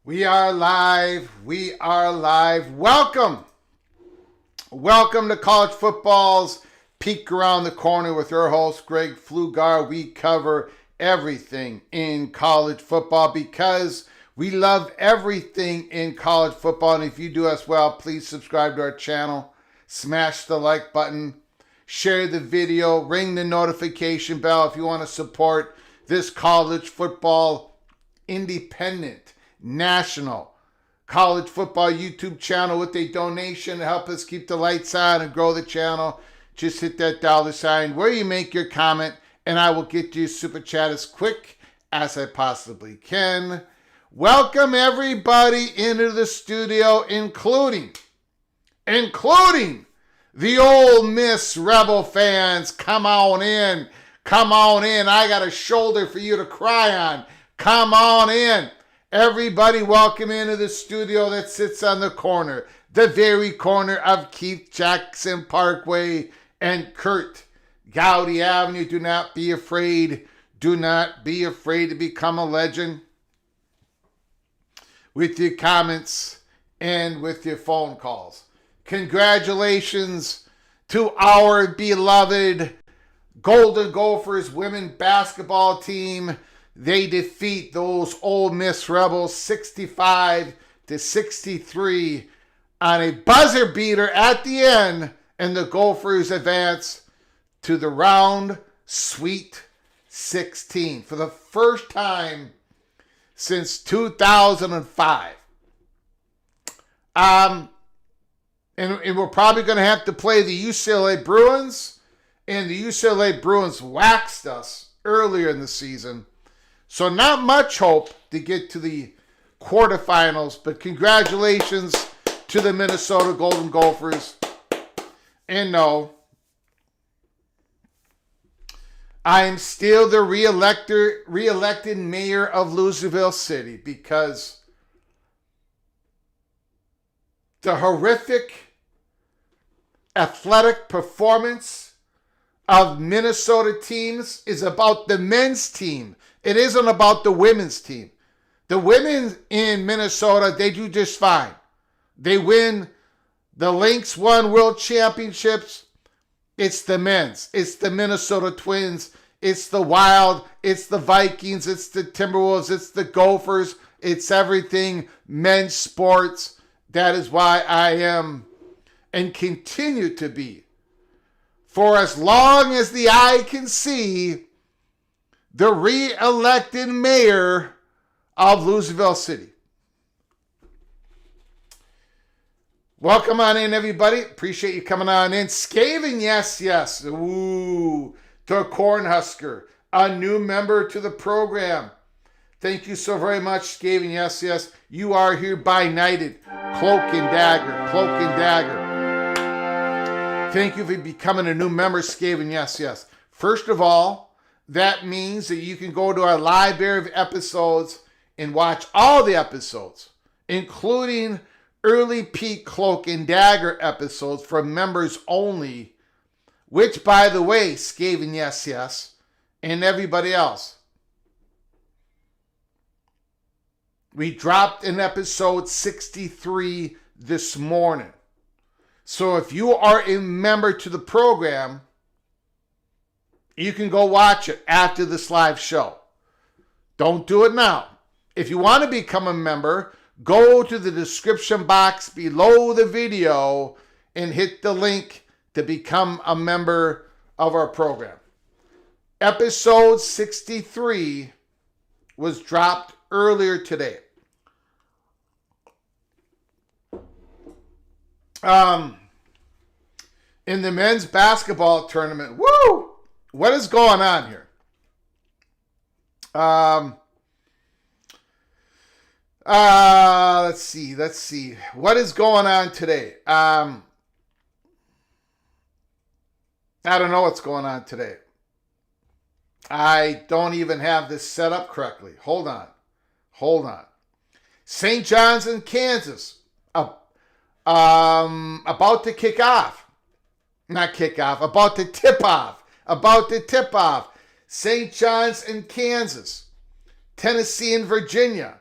We are live. We are live. Welcome. Welcome to College Football's Peek Around the Corner with your host, Greg Pflugar. We cover everything in college football because we love everything in college football. And if you do as well, please subscribe to our channel. Smash the like button. Share the video. Ring the notification bell if you want to support this college football independent national college football YouTube channel with a donation to help us keep the lights on and grow the channel. Just hit that $ where you make your comment and I will get you super chat as quick as I possibly can. Welcome everybody into the studio, including the Ole Miss Rebel fans. Come on in. Come on in. I got a shoulder for you to cry on. Come on in. Everybody welcome into the studio that sits on the corner, the very corner of Keith Jackson Parkway and Kurt Gowdy Avenue. Do not be afraid. Do not be afraid to become a legend with your comments and with your phone calls. Congratulations to our beloved Golden Gophers women basketball team. They defeat those Ole Miss Rebels 65-63 on a buzzer beater at the end, and the Gophers advance to the round Sweet 16 for the first time since 2005. And we're probably going to have to play the UCLA Bruins. And the UCLA Bruins waxed us earlier in the season. So not much hope to get to the quarterfinals. But congratulations to the Minnesota Golden Gophers. And no, I am still the re-elected mayor of Louisville City because the horrific athletic performance of Minnesota teams is about the men's team. It isn't about the women's team. The women in Minnesota, they do just fine. They win. The Lynx won world championships. It's the men's. It's the Minnesota Twins. It's the Wild. It's the Vikings. It's the Timberwolves. It's the Gophers. It's everything men's sports. That is why I am and continue to be, for as long as the eye can see, the re-elected mayor of Louisville City. Welcome on in, everybody. Appreciate you coming on in. Skaven, yes. Ooh, the Cornhusker, a new member to the program. Thank you so very much, Skaven, yes. You are hereby knighted. Cloak and dagger. Thank you for becoming a new member, Skaven, yes. First of all, that means that you can go to our library of episodes and watch all the episodes, including early peak Cloak and Dagger episodes for members only, which, by the way, Skaven, yes, and everybody else, we dropped in episode 63 this morning. So if you are a member to the program, you can go watch it after this live show. Don't do it now. If you want to become a member, go to the description box below the video and hit the link to become a member of our program. Episode 63 was dropped earlier today. In the men's basketball tournament, woo! What is going on here? Let's see. What is going on today? I don't know what's going on today. I don't even have this set up correctly. Hold on. St. John's in Kansas. About to kick off. Not kick off. About to tip off. St. John's in Kansas. Tennessee and Virginia.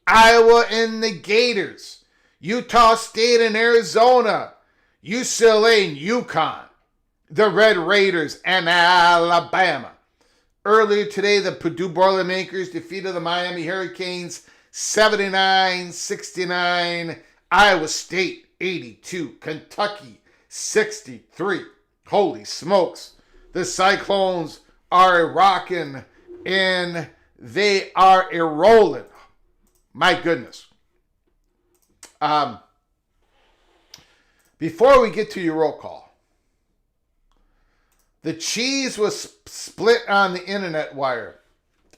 Iowa and the Gators. Utah State and Arizona. UCLA and UConn. The Red Raiders and Alabama. Earlier today, the Purdue Boilermakers defeated the Miami Hurricanes 79-69. Iowa State 82. Kentucky 63. Holy smokes. The Cyclones are rocking and they are a-rolling. My goodness. Before we get to your roll call, the cheese was split on the internet wire.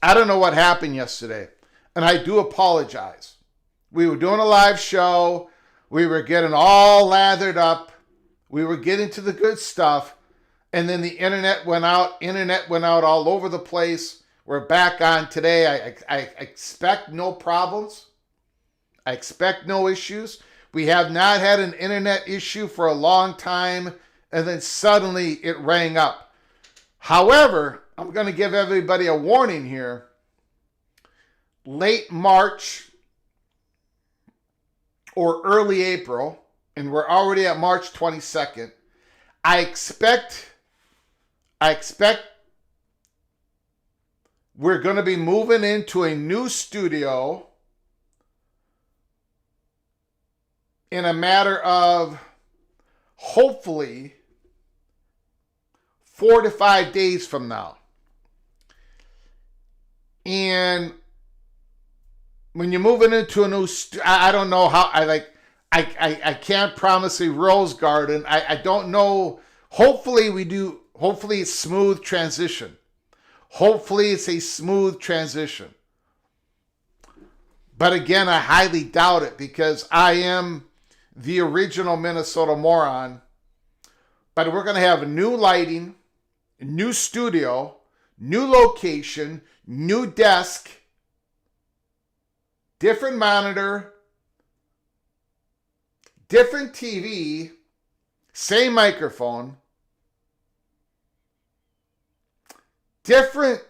I don't know what happened yesterday, and I do apologize. We were doing a live show. We were getting all lathered up. We were getting to the good stuff, and then the internet went out. Internet went out all over the place. We're back on today. I expect no problems. I expect no issues. We have not had an internet issue for a long time, and then suddenly it rang up. However, I'm going to give everybody a warning here. Late March or early April, and we're already at March 22nd, I expect we're going to be moving into a new studio in a matter of, hopefully, 4 to 5 days from now. And when you're moving into a new I don't know how, I can't promise a rose garden. I don't know. Hopefully we do. Hopefully it's smooth transition. Hopefully it's a smooth transition. But again, I highly doubt it because I am the original Minnesota moron. But we're going to have new lighting, new studio, new location, new desk, different monitor, different TV, same microphone, different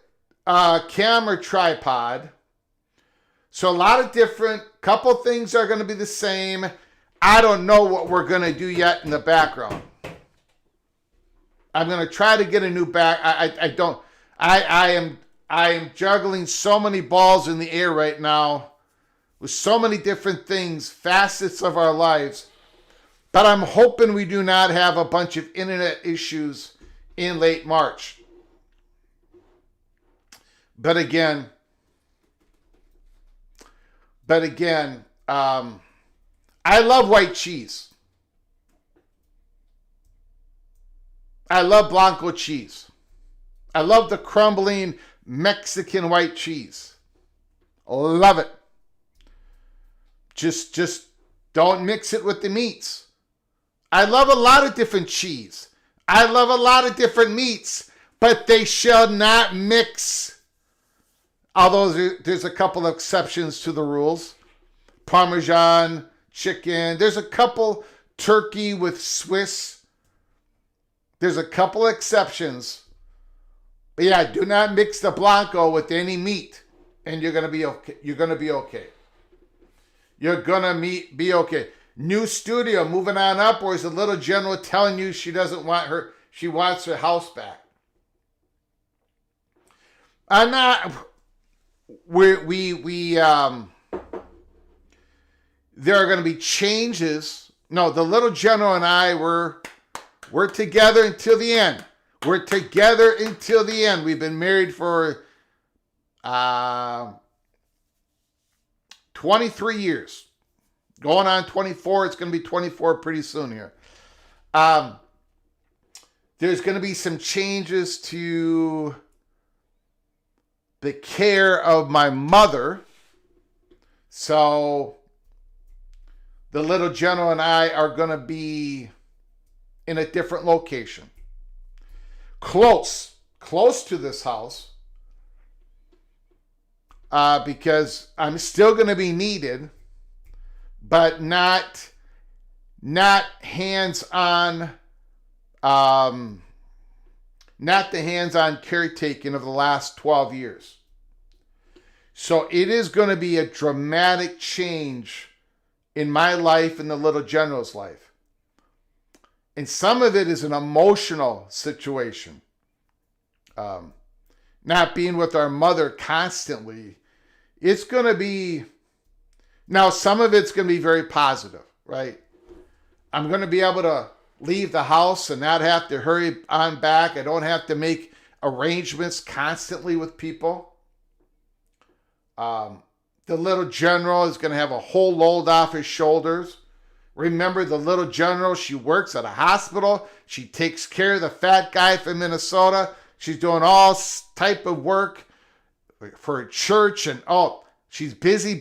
camera tripod. So a lot of different, couple things are going to be the same. I don't know what we're going to do yet in the background. I'm going to try to get a new back. I am juggling so many balls in the air right now with so many different things, facets of our lives. But I'm hoping we do not have a bunch of internet issues in late March. But again, I love white cheese. I love Blanco cheese. I love the crumbling Mexican white cheese. Love it. Just don't mix it with the meats. I love a lot of different cheese. I love a lot of different meats, but they shall not mix. Although there's a couple of exceptions to the rules. Parmesan, chicken. There's a couple, turkey with Swiss. There's a couple exceptions. But yeah, do not mix the Blanco with any meat. And you're going to be okay. You're going to be okay. You're going to be okay. New studio, moving on up, or is the little general telling you she doesn't want her, she wants her house back? I'm not, there are going to be changes. No, the little general and I we're together until the end. We're together until the end. We've been married for 23 years. Going on 24. It's going to be 24 pretty soon here. There's going to be some changes to the care of my mother. So the little general and I are going to be in a different location. Close to this house. Because I'm still going to be needed, but not hands-on, not the hands-on caretaking of the last 12 years. So it is going to be a dramatic change in my life and the little general's life. And some of it is an emotional situation. Not being with our mother constantly. It's going to be, now some of it's going to be very positive, right? I'm going to be able to leave the house and not have to hurry on back. I don't have to make arrangements constantly with people. The little general is going to have a whole load off his shoulders. Remember, the little general, she works at a hospital. She takes care of the fat guy from Minnesota. She's doing all type of work for a church. And she's busy.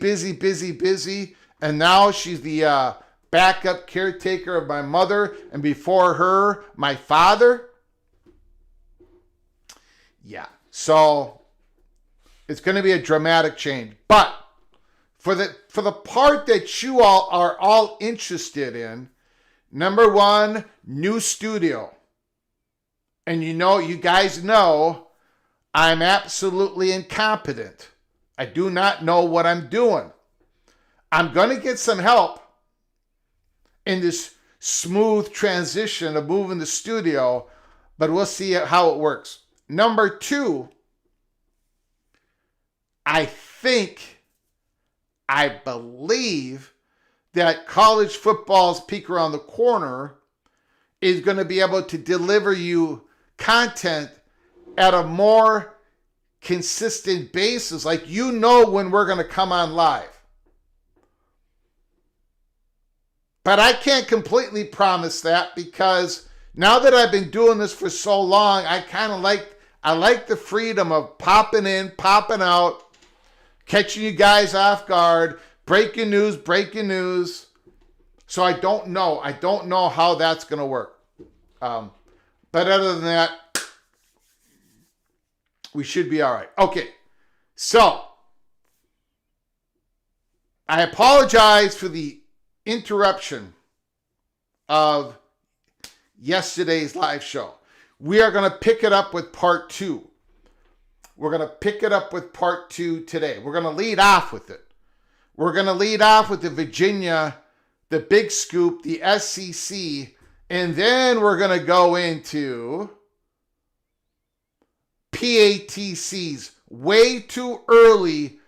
And now she's the backup caretaker of my mother. And before her, my father. Yeah. So it's going to be a dramatic change. But for the part that you all are all interested in, number one, new studio. And you guys know I'm absolutely incompetent. I do not know what I'm doing. I'm going to get some help in this smooth transition of moving the studio, but we'll see how it works. Number two, I believe that college football's peak around the corner is going to be able to deliver you content at a more consistent basis. Like, when we're going to come on live. But I can't completely promise that because now that I've been doing this for so long, I like the freedom of popping in, popping out, catching you guys off guard, breaking news. So I don't know how that's going to work. But other than that, we should be all right. Okay, so I apologize for the interruption of yesterday's live show. We are going to pick it up with part 2. We're going to pick it up with part 2 today. We're going to lead off with it. We're going to lead off with the Virginia, the big scoop, the SEC, and then we're going to go into PATC's way too early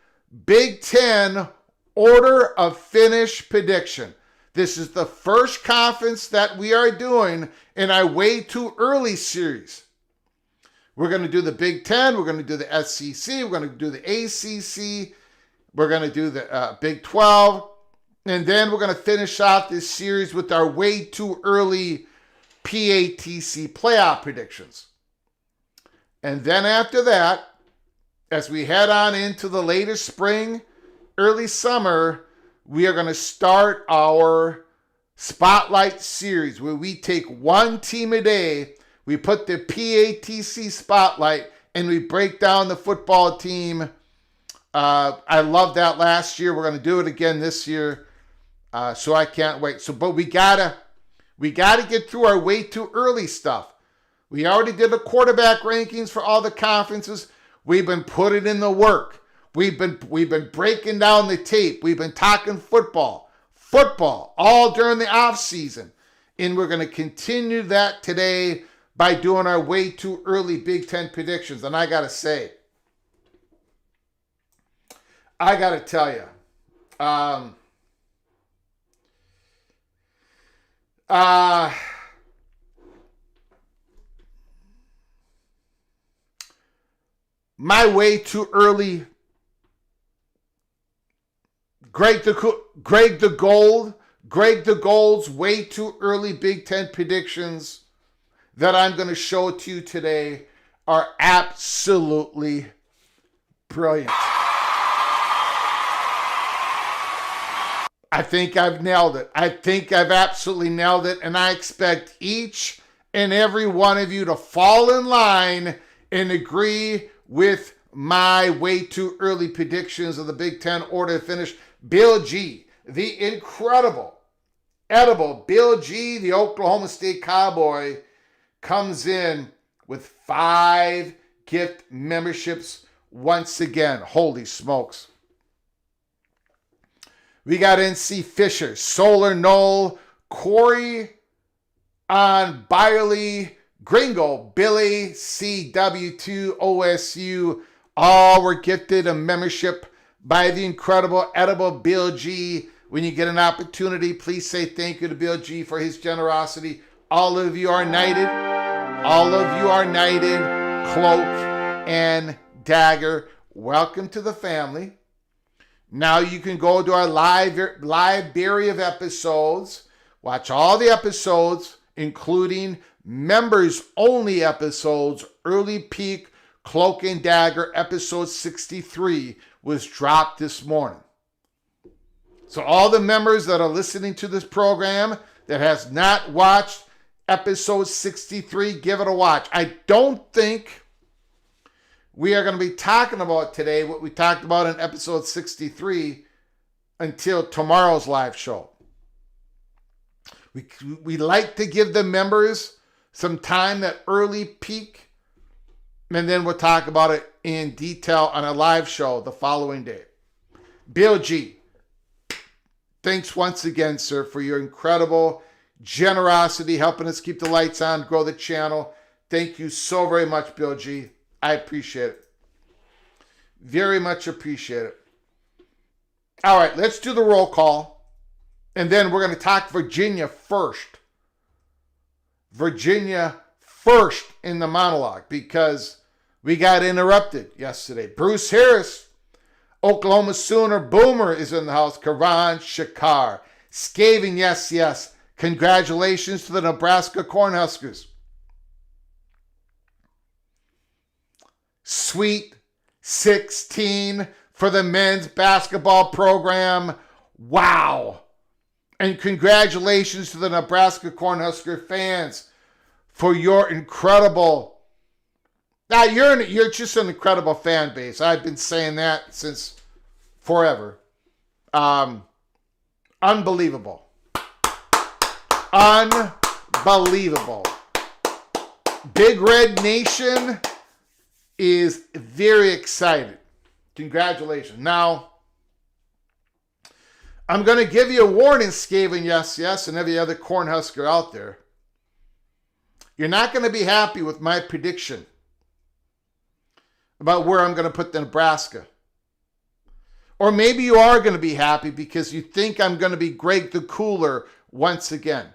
Big Ten order of finish prediction. This is the first conference that we are doing in our way too early series. We're going to do the Big Ten. We're going to do the SEC. We're going to do the ACC. We're going to do the Big 12. And then we're going to finish off this series with our way too early PATC playoff predictions. And then after that, as we head on into the later spring, early summer, we are going to start our Spotlight series where we take one team a day, we put the PATC Spotlight, and we break down the football team. I loved that last year. We're going to do it again this year, so I can't wait. But we gotta get through our way too early stuff. We already did the quarterback rankings for all the conferences. We've been putting in the work. We've been breaking down the tape. We've been talking football all during the off season. And we're going to continue that today by doing our way too early Big Ten predictions. And I got to say, I got to tell you, my way too early Greg the Gold's way too early Big Ten predictions that I'm going to show to you today are absolutely brilliant. I think I've nailed it. I think I've absolutely nailed it, and I expect each and every one of you to fall in line and agree with my way too early predictions of the Big Ten order to finish. Bill G, the incredible, edible Bill G, the Oklahoma State Cowboy, comes in with 5 gift memberships once again. Holy smokes. We got NC Fisher, Solar Knoll, Corey on Byerly, Gringo, Billy, CW2, OSU, all were gifted a membership by the incredible, edible Bill G. When you get an opportunity, please say thank you to Bill G for his generosity. All of you are knighted. All of you are knighted. Cloak and Dagger. Welcome to the family. Now you can go to our library of episodes. Watch all the episodes, including members-only episodes. Early Peak, Cloak and Dagger, episode 63 was dropped this morning. So all the members that are listening to this program that has not watched episode 63, give it a watch. I don't think we are going to be talking about today what we talked about in episode 63 until tomorrow's live show. We like to give the members some time, that early peak, and then we'll talk about it in detail on a live show the following day. Bill G, thanks once again, sir, for your incredible generosity, helping us keep the lights on, grow the channel. Thank you so very much, Bill G. I appreciate it. Very much appreciate it. All right, let's do the roll call, and then we're going to talk Virginia first. Virginia first in the monologue because we got interrupted yesterday. Bruce Harris, Oklahoma Sooner Boomer is in the house. Karan Shakar, Scathing, yes, yes. Congratulations to the Nebraska Cornhuskers. Sweet 16 for the men's basketball program. Wow. And congratulations to the Nebraska Cornhusker fans for your incredible... Now, you're just an incredible fan base. I've been saying that since forever. Unbelievable. Unbelievable. Big Red Nation is very excited. Congratulations. Now, I'm going to give you a warning, Skaven, yes, yes, and every other Cornhusker out there. You're not going to be happy with my prediction about where I'm going to put the Nebraska. Or maybe you are going to be happy because you think I'm going to be Greg the Cooler once again.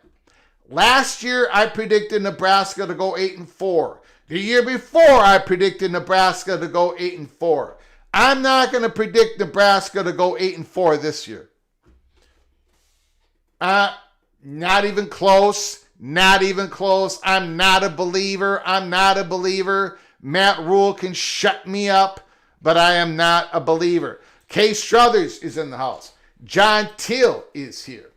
Last year, I predicted Nebraska to go 8-4. The year before, I predicted Nebraska to go 8-4. I'm not going to predict Nebraska to go 8-4 this year. Not even close. Not even close. I'm not a believer. I'm not a believer. Matt Rule can shut me up, but I am not a believer. Kay Struthers is in the house. John Teal is here.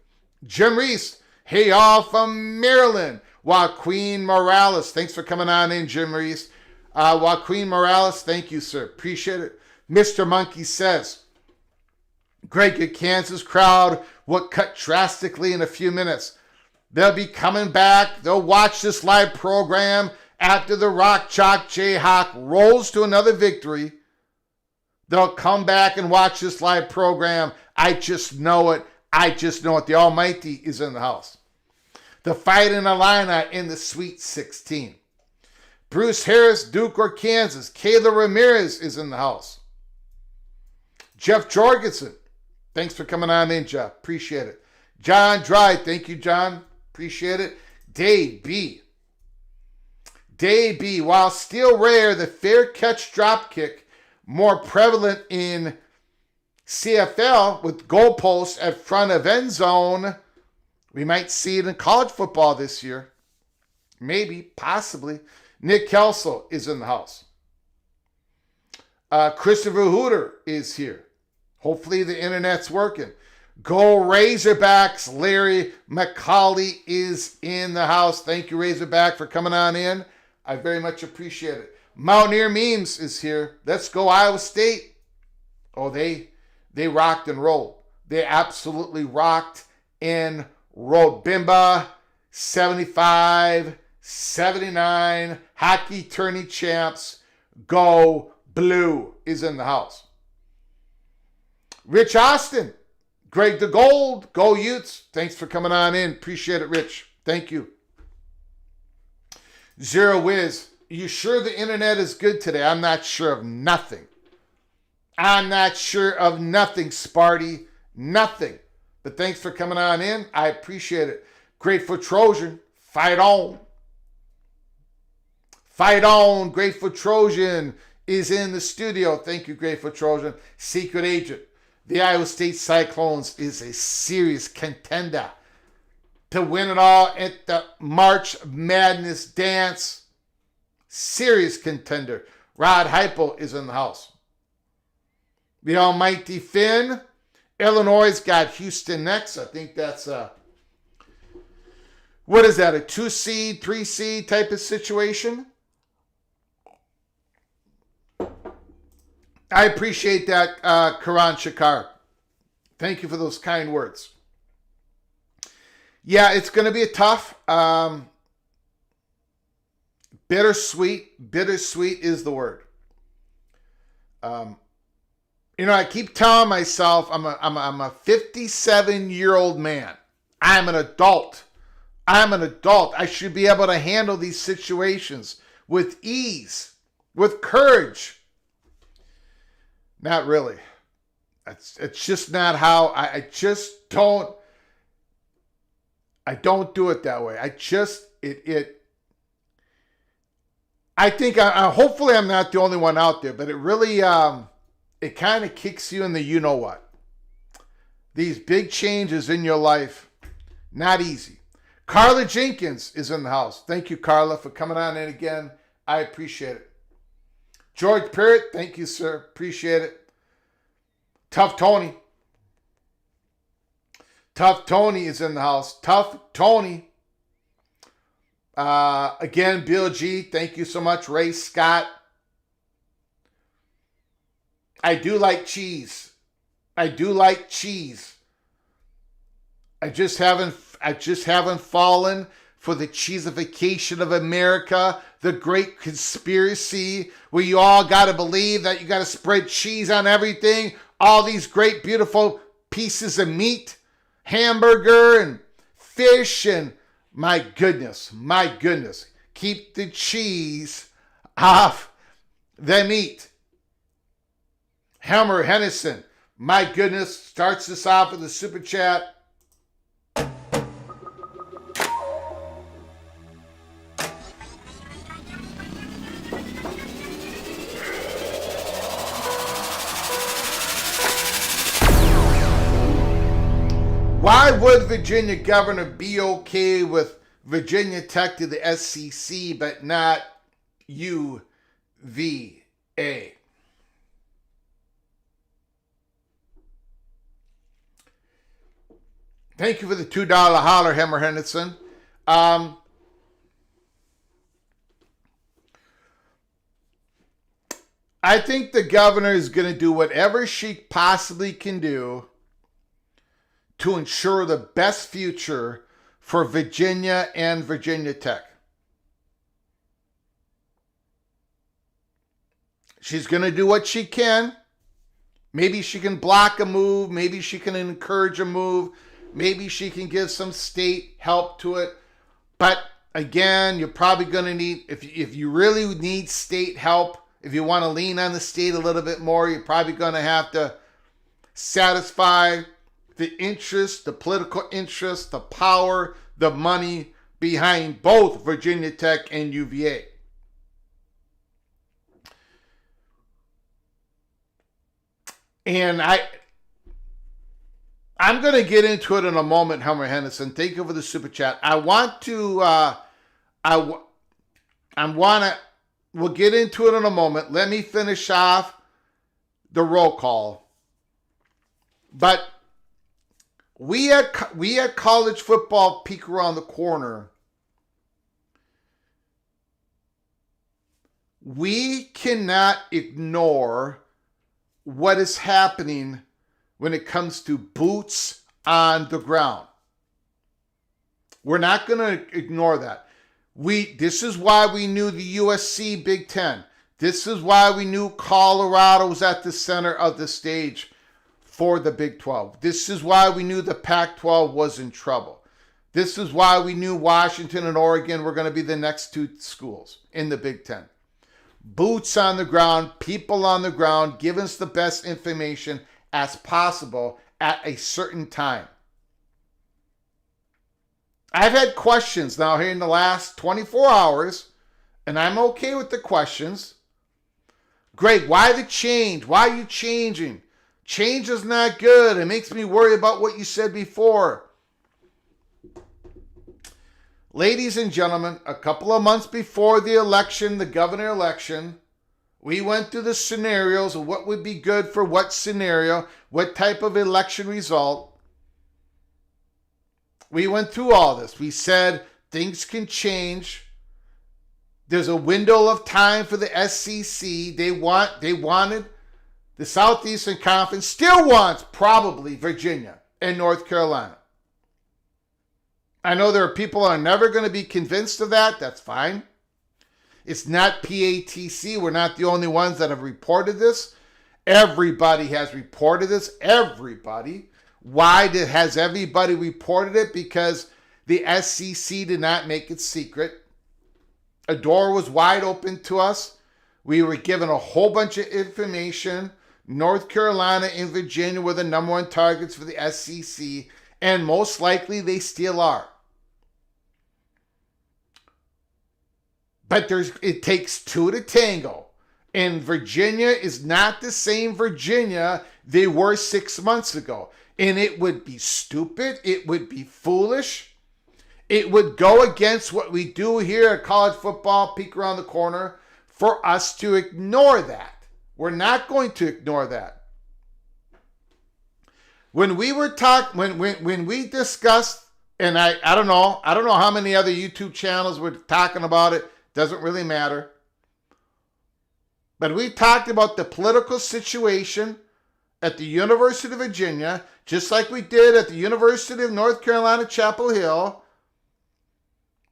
Jim Reese, hey all from Maryland. Joaquin Morales, thanks for coming on in, Jim Reese. Joaquin Morales, thank you, sir. Appreciate it. Mr. Monkey says, Greg, your Kansas crowd will cut drastically in a few minutes. They'll be coming back. They'll watch this live program after the Rock Chalk Jayhawk rolls to another victory. They'll come back and watch this live program. I just know it. I just know it. The Almighty is in the house. The Fighting Illini in the Sweet 16. Bruce Harris, Duke or Kansas. Kayla Ramirez is in the house. Jeff Jorgensen. Thanks for coming on in, Jeff. Appreciate it. John Dry. Thank you, John. Appreciate it. Dave B. Dave B. While still rare, the fair catch drop kick more prevalent in CFL with goalposts at front of end zone. We might see it in college football this year. Maybe, possibly. Nick Kelso is in the house. Christopher Hooter is here. Hopefully the internet's working. Go Razorbacks. Larry McCauley is in the house. Thank you, Razorback, for coming on in. I very much appreciate it. Mountaineer Memes is here. Let's go Iowa State. Oh, they rocked and rolled. They absolutely rocked and rolled. Bimba, 75, 79, hockey tourney champs. Go Blue is in the house. Rich Austin, Greg the Gold, go Utes. Thanks for coming on in. Appreciate it, Rich. Thank you. Zero Wiz, you sure the internet is good today? I'm not sure of nothing. I'm not sure of nothing, Sparty. Nothing. But thanks for coming on in. I appreciate it. Grateful Trojan, fight on. Fight on. Grateful Trojan is in the studio. Thank you, Grateful Trojan. Secret Agent. The Iowa State Cyclones is a serious contender to win it all at the March Madness dance. Serious contender. Rod Heupel is in the house. The Almighty Finn. Illinois got Houston next. I think that's what is that, a 2 seed, 3 seed type of situation? I appreciate that, Karan Shakar. Thank you for those kind words. Yeah, it's going to be a tough, bittersweet. Bittersweet is the word. I keep telling myself I'm a 57-year-old man. I'm an adult. I should be able to handle these situations with ease, with courage. Not really. It's just not how I don't do it that way. I think hopefully I'm not the only one out there, but it really it kind of kicks you in the you know what. These big changes in your life, not easy. Carla Jenkins is in the house. Thank you, Carla, for coming on in again. I appreciate it. George Parrott, thank you, sir. Appreciate it. Tough Tony. Tough Tony is in the house. Tough Tony. Again, Bill G, thank you so much. Ray Scott. I do like cheese. I do like cheese. I just haven't fallen for the cheesification of America, the great conspiracy where you all got to believe that you got to spread cheese on everything. All these great, beautiful pieces of meat, hamburger and fish, and my goodness, keep the cheese off the meat. Helmer Hennison, my goodness, starts us off with a super chat. Why would Virginia governor be okay with Virginia Tech to the SEC but not UVA? Thank you for the $2 holler, Hammer Henderson. I think the governor is going to do whatever she possibly can do to ensure the best future for Virginia and Virginia Tech. She's going to do what she can. Maybe she can block a move. Maybe she can encourage a move. Maybe she can give some state help to it. But again, you're probably going to need, if you really need state help, if you want to lean on the state a little bit more, you're probably going to have to satisfy the interest, the political interest, the power, the money behind both Virginia Tech and UVA. And I'm going to get into it in a moment, Helmer Henderson. Thank you for the super chat. We'll get into it in a moment. Let me finish off the roll call. But we had college football peek around the corner. We cannot ignore what is happening when it comes to boots on the ground. We're not going to ignore that. This is why we knew the USC Big Ten. This is why we knew Colorado was at the center of the stage for the Big 12. This is why we knew the Pac-12 was in trouble. This is why we knew Washington and Oregon were going to be the next two schools in the Big Ten. Boots on the ground, people on the ground, give us the best information as possible at a certain time. I've had questions now here in the last 24 hours, and I'm okay with the questions. Greg, why the change? Why are you changing? Change is not good. It makes me worry about what you said before. Ladies and gentlemen, a couple of months before the election, the governor election, we went through the scenarios of what would be good for what scenario, what type of election result. We went through all this. We said things can change. There's a window of time for the SEC. They wanted the Southeastern Conference, still wants probably Virginia and North Carolina. I know there are people who are never going to be convinced of that. That's fine. It's not PATC. We're not the only ones that have reported this. Everybody has reported this. Everybody. Why has everybody reported it? Because the SEC did not make it secret. A door was wide open to us. We were given a whole bunch of information. North Carolina and Virginia were the number one targets for the SEC, and most likely they still are. But it takes two to tango. And Virginia is not the same Virginia they were 6 months ago. And it would be stupid. It would be foolish. It would go against what we do here at College Football, Peek Around the Corner, for us to ignore that. We're not going to ignore that. When we were when we discussed, and I don't know how many other YouTube channels were talking about it, doesn't really matter. But we talked about the political situation at the University of Virginia, just like we did at the University of North Carolina, Chapel Hill.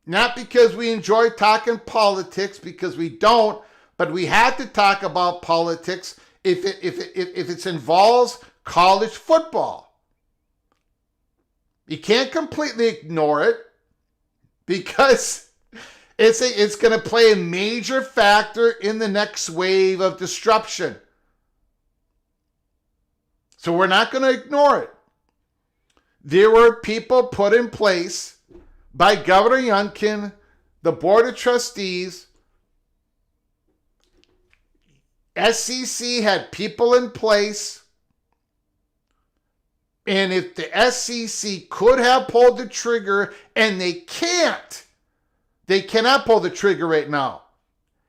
Not because we enjoy talking politics, because we don't, but we had to talk about politics if it involves college football. You can't completely ignore it because it's going to play a major factor in the next wave of disruption. So we're not going to ignore it. There were people put in place by Governor Youngkin, the Board of Trustees. SEC had people in place. And if the SEC could have pulled the trigger, and they cannot pull the trigger right now.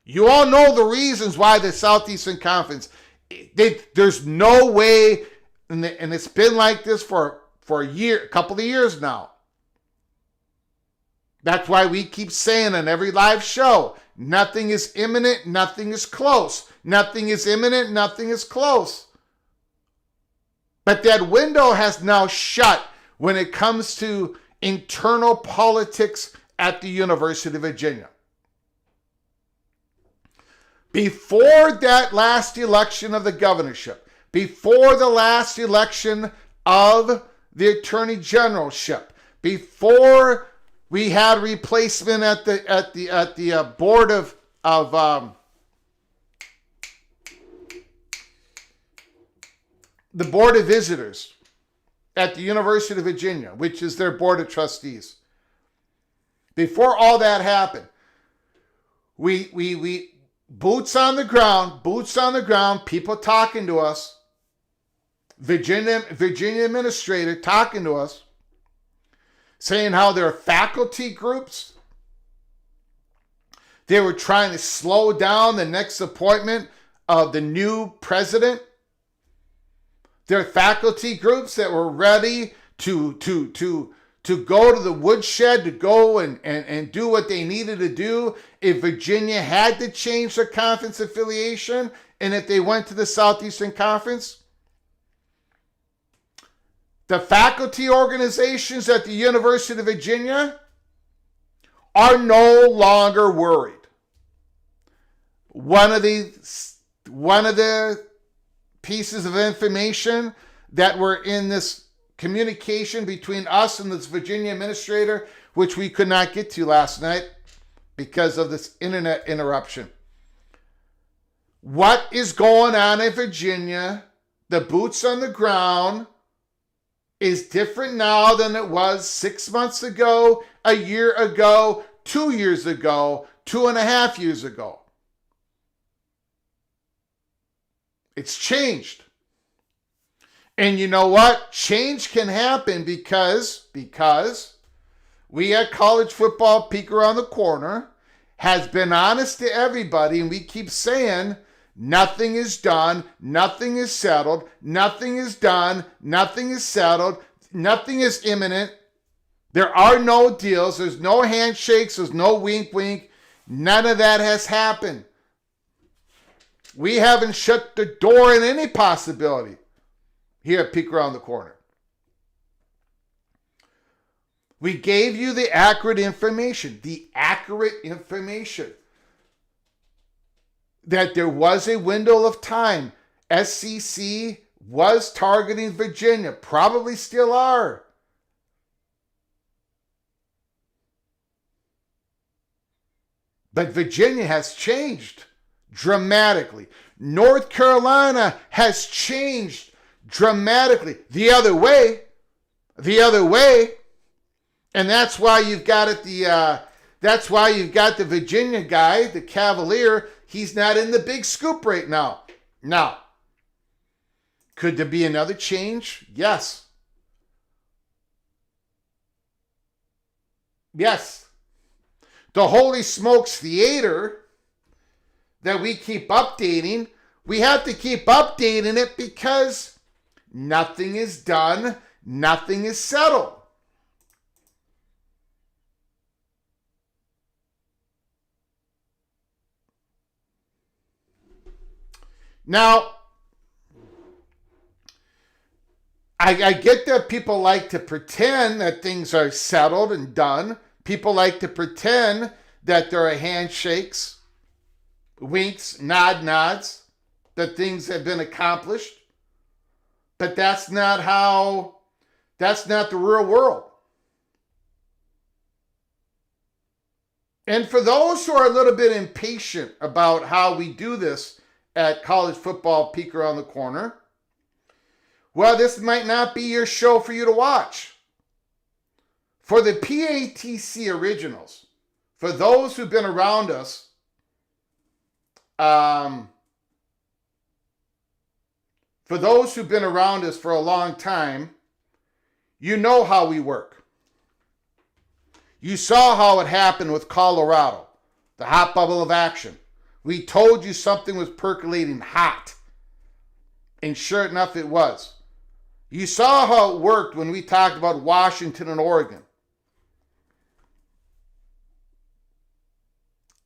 You all know the reasons why the Southeastern Conference, there's no way, and it's been like this for a couple of years now. That's why we keep saying on every live show, nothing is imminent, nothing is close. Nothing is imminent, nothing is close. But that window has now shut when it comes to internal politics at the University of Virginia. Before that last election of the governorship, before the last election of the attorney generalship, before we had replacement at the board of the Board of Visitors at the University of Virginia, which is their Board of Trustees. Before all that happened, we boots on the ground, people talking to us, Virginia administrator talking to us, saying how there are faculty groups. They were trying to slow down the next appointment of the new president. There are faculty groups that were ready to go to the woodshed, to go and do what they needed to do if Virginia had to change their conference affiliation and if they went to the Southeastern Conference. The faculty organizations at the University of Virginia are no longer worried. One of the pieces of information that were in this communication between us and this Virginia administrator, which we could not get to last night because of this internet interruption. What is going on in Virginia, the boots on the ground, is different now than it was 6 months ago, a year ago, 2 years ago, 2.5 years ago. It's changed. And you know what? Change can happen because we at College Football Peek Around the Corner has been honest to everybody, and we keep saying nothing is done, nothing is settled, nothing is done, nothing is settled, nothing is imminent. There are no deals, there's no handshakes, there's no wink wink. None of that has happened. We haven't shut the door in any possibility here at Peek Around the Corner. We gave you the accurate information, that there was a window of time. SEC was targeting Virginia, probably still are. But Virginia has changed dramatically. North Carolina has changed dramatically the other way. And that's why you've got the Virginia guy, the Cavalier. He's not in the big scoop right now. Now, could there be another change? Yes. Yes. The Holy Smokes Theater that we keep updating, we have to keep updating it because nothing is done, nothing is settled. Now, I get that people like to pretend that things are settled and done. People like to pretend that there are handshakes, winks, nods, that things have been accomplished. But that's not the real world. And for those who are a little bit impatient about how we do this at College Football Peek Around the Corner, well, this might not be your show for you to watch. For the PATC originals, for those who've been around us, for a long time, you know how we work. You saw how it happened with Colorado, the hot bubble of action. We told you something was percolating hot. And sure enough, it was. You saw how it worked when we talked about Washington and Oregon.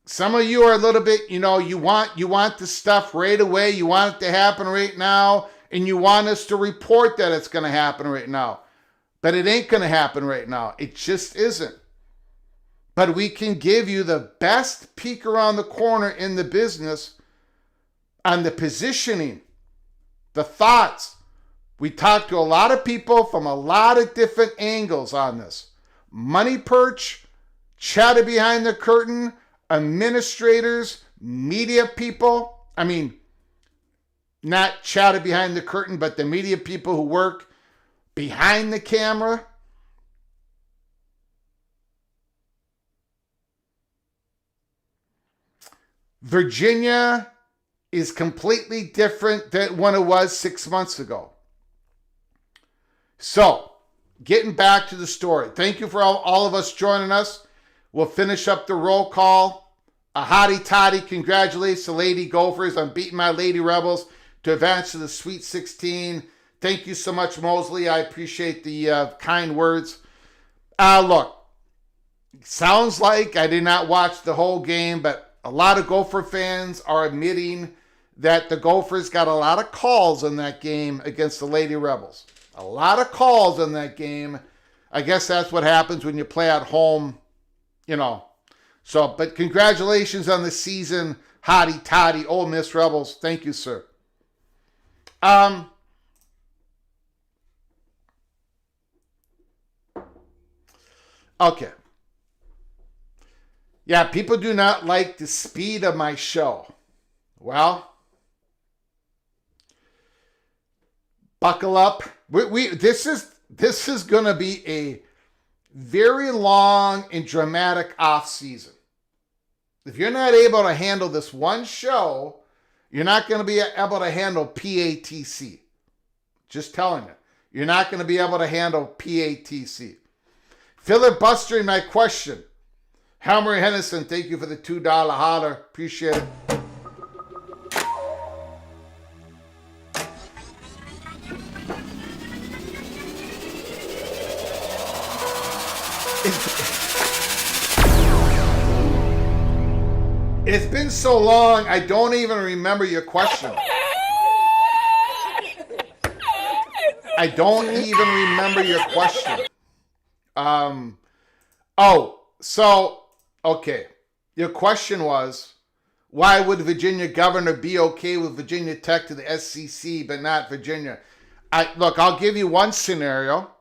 Some of you are a little bit, you want the stuff right away. You want it to happen right now. And you want us to report that it's going to happen right now. But it ain't going to happen right now. It just isn't. But we can give you the best peek around the corner in the business on the positioning, the thoughts. We talked to a lot of people from a lot of different angles on this. Money perch, chatter behind the curtain, administrators, media people. I mean, not chatter behind the curtain, but the media people who work behind the camera. Virginia is completely different than when it was 6 months ago. So, getting back to the story. Thank you for all of us joining us. We'll finish up the roll call. A hottie toddy congratulates the Lady Gophers on beating my Lady Rebels to advance to the Sweet 16. Thank you so much, Mosley. I appreciate the kind words. Look, sounds like I did not watch the whole game, but a lot of Gopher fans are admitting that the Gophers got a lot of calls in that game against the Lady Rebels. A lot of calls in that game. I guess that's what happens when you play at home, So, but congratulations on the season, hottie toddy, Ole Miss Rebels. Thank you, sir. Okay. Yeah, people do not like the speed of my show. Well, buckle up. This is going to be a very long and dramatic off season. If you're not able to handle this one show, you're not going to be able to handle PATC. Just telling you. You're not going to be able to handle PATC. Filibustering my question. Helmer Hennison, thank you for the $2 holler. Appreciate it. It's been so long, I don't even remember your question. I don't even remember your question. Okay. Your question was, why would Virginia governor be okay with Virginia Tech to the SEC, but not Virginia? I'll give you one scenario.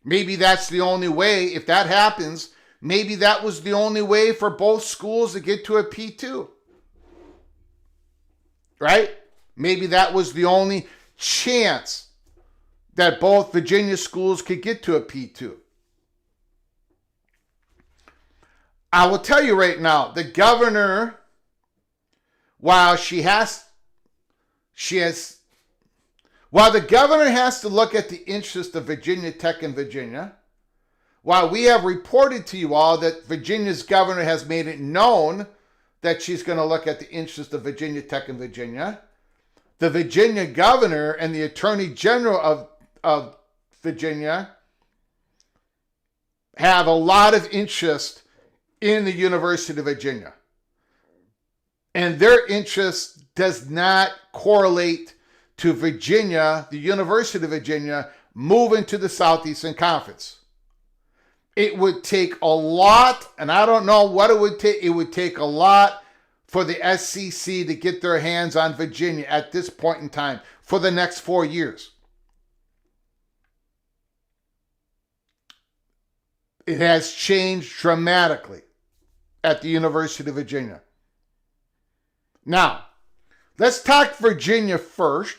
Maybe that's the only way. If that happens, maybe that was the only way for both schools to get to a P2. Right? Maybe that was the only chance that both Virginia schools could get to a P2. I will tell you right now, the governor, while the governor has to look at the interest of Virginia Tech and Virginia, while we have reported to you all that Virginia's governor has made it known that she's going to look at the interests of Virginia Tech and Virginia, the Virginia governor and the attorney general of Virginia have a lot of interest in the University of Virginia. And their interest does not correlate to Virginia, the University of Virginia, moving to the Southeastern Conference. It would take a lot, and I don't know what it would take. It would take a lot for the SEC to get their hands on Virginia at this point in time for the next 4 years. It has changed dramatically at the University of Virginia. Now, let's talk Virginia first,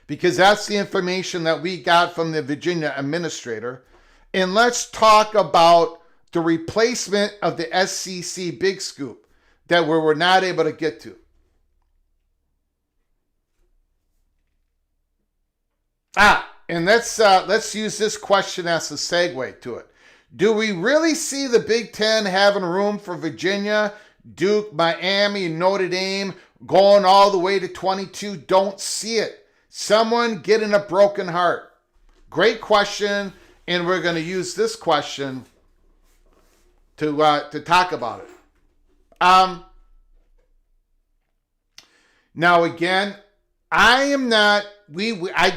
because that's the information that we got from the Virginia administrator. And let's talk about the replacement of the SEC Big Scoop that we were not able to get to. And let's use this question as a segue to it. Do we really see the Big Ten having room for Virginia, Duke, Miami, Notre Dame going all the way to 22? Don't see it. Someone getting a broken heart. Great question, and we're going to use this question to talk about it. Now again, I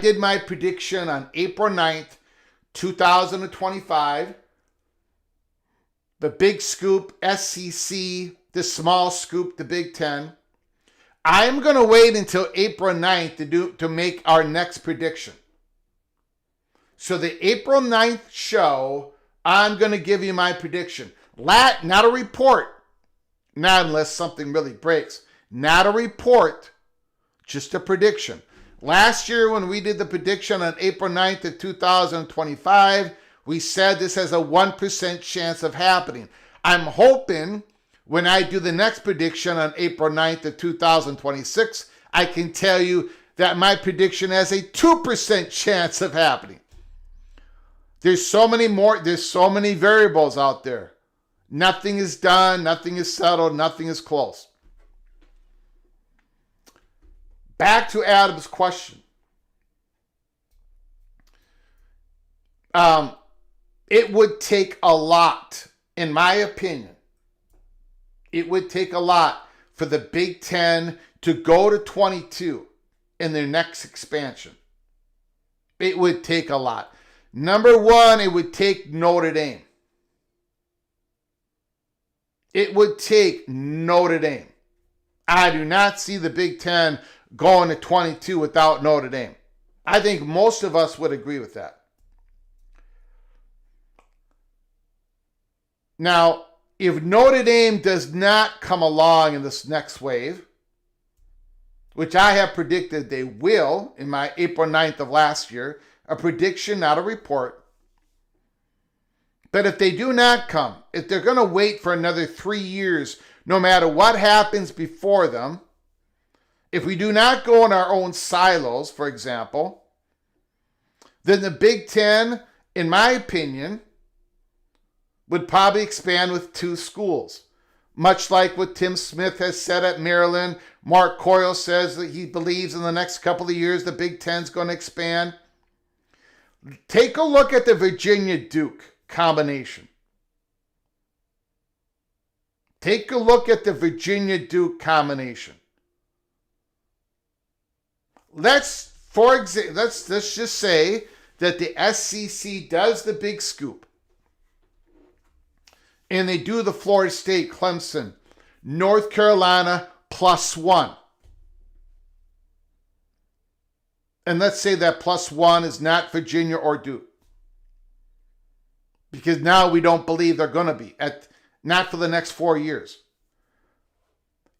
did my prediction on April 9th, 2025. The Big Scoop, SEC, the Small Scoop, the Big Ten. I'm going to wait until April 9th to make our next prediction. So the April 9th show, I'm going to give you my prediction. Not a report. Not unless something really breaks. Not a report. Just a prediction. Last year when we did the prediction on April 9th of 2025, we said this has a 1% chance of happening. I'm hoping when I do the next prediction on April 9th of 2026, I can tell you that my prediction has a 2% chance of happening. There's so many variables out there. Nothing is done, nothing is settled, nothing is close. Back to Adam's question. It would take a lot, in my opinion, it would take a lot for the Big Ten to go to 22 in their next expansion. It would take a lot. Number one, it would take Notre Dame. It would take Notre Dame. I do not see the Big Ten going to 22 without Notre Dame. I think most of us would agree with that. Now, if Notre Dame does not come along in this next wave, which I have predicted they will in my April 9th of last year, a prediction, not a report. But if they do not come, if they're going to wait for another 3 years, no matter what happens before them, if we do not go in our own silos, for example, then the Big Ten, in my opinion, would probably expand with 2 schools. Much like what Tim Smith has said at Maryland, Mark Coyle says that he believes in the next couple of years the Big Ten's going to expand. Take a look at the Virginia-Duke combination. Take a look at the Virginia-Duke combination. Let's just say that the SEC does the Big Scoop. And they do the Florida State, Clemson, North Carolina +1. And let's say that +1 is not Virginia or Duke. Because now we don't believe they're going to be, not for the next 4 years.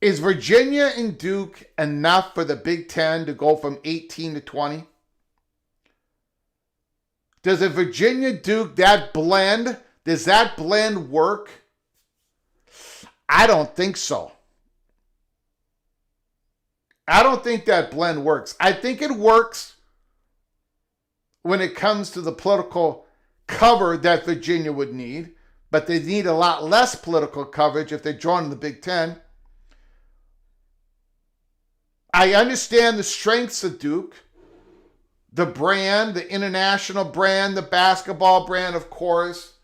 Is Virginia and Duke enough for the Big Ten to go from 18 to 20? Does a Virginia-Duke, does that blend work? I don't think so. I don't think that blend works. I think it works when it comes to the political cover that Virginia would need, but they need a lot less political coverage if they join the Big Ten. I understand the strengths of Duke, the brand, the international brand, the basketball brand, of course.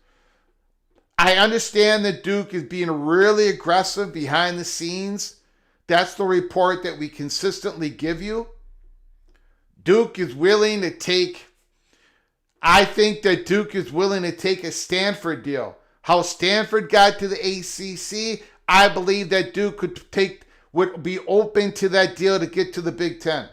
I understand that Duke is being really aggressive behind the scenes. That's the report that we consistently give you. Duke is willing to take, I think that Duke is willing to take a Stanford deal. How Stanford got to the ACC, I believe that Duke would be open to that deal to get to the Big Ten.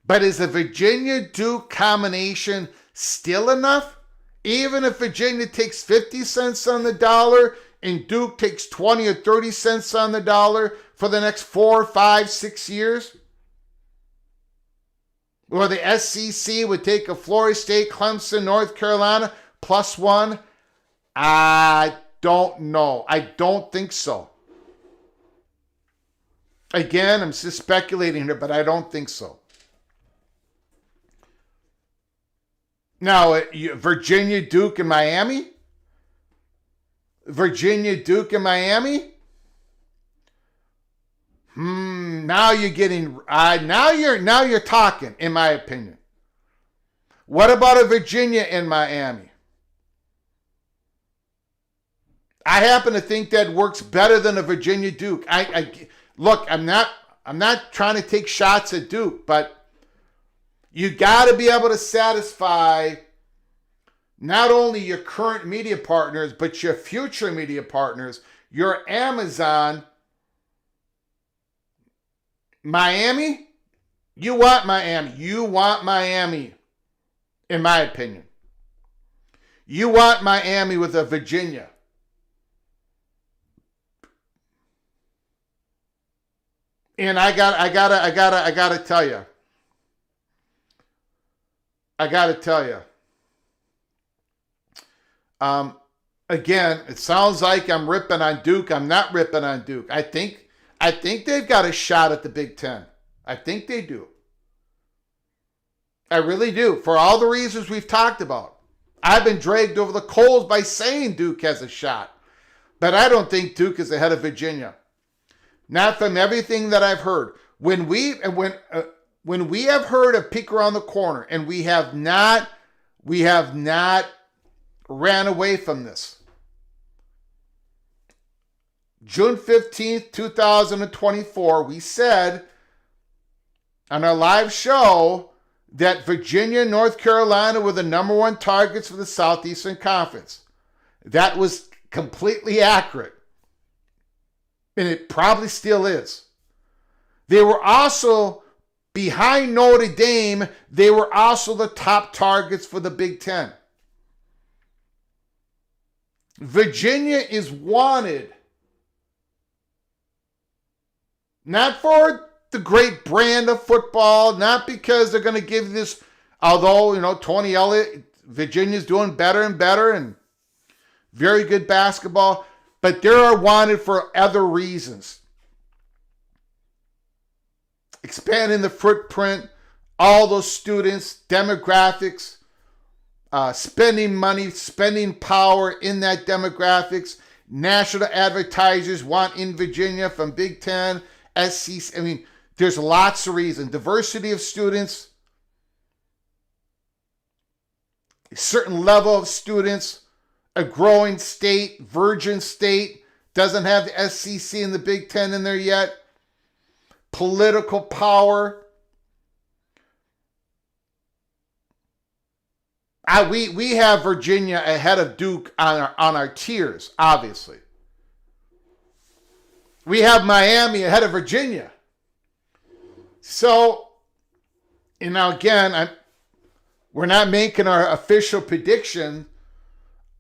But is the Virginia-Duke combination still enough? Even if Virginia takes 50 cents on the dollar and Duke takes 20 or 30 cents on the dollar for the next 4, 5, 6 years? Or the SEC would take a Florida State, Clemson, North Carolina, +1? I don't know. I don't think so. Again, I'm just speculating here, but I don't think so. Now, Virginia, Duke, and Miami? Virginia, Duke, and Miami? Now you're getting, now you're talking, in my opinion. What about a Virginia and Miami? I happen to think that works better than a Virginia Duke. Look, I'm not trying to take shots at Duke, but you got to be able to satisfy not only your current media partners, but your future media partners, your Amazon. Miami? You want Miami. You want Miami, in my opinion. You want Miami with a Virginia. And I gotta tell you. Again, it sounds like I'm ripping on Duke. I'm not ripping on Duke. I think they've got a shot at the Big Ten. I think they do. I really do. For all the reasons we've talked about. I've been dragged over the coals by saying Duke has a shot. But I don't think Duke is ahead of Virginia. Not from everything that I've heard. When we have heard a peek around the corner, and we have not ran away from this. June 15th, 2024, we said on our live show that Virginia and North Carolina were the number one targets for the Southeastern Conference. That was completely accurate. And it probably still is. They were also, behind Notre Dame, they were also the top targets for the Big Ten. Virginia is wanted. Not for the great brand of football, not because they're going to give this, although, Tony Elliott, Virginia's doing better and better and very good basketball, but they are wanted for other reasons. Expanding the footprint, all those students, demographics, spending money, spending power in that demographics. National advertisers want in Virginia from Big Ten, SEC. There's lots of reasons. Diversity of students, a certain level of students, a growing state, virgin state, doesn't have the SEC and the Big Ten in there yet. Political power. We have Virginia ahead of Duke on our tiers, obviously. We have Miami ahead of Virginia. So, again, we're not making our official prediction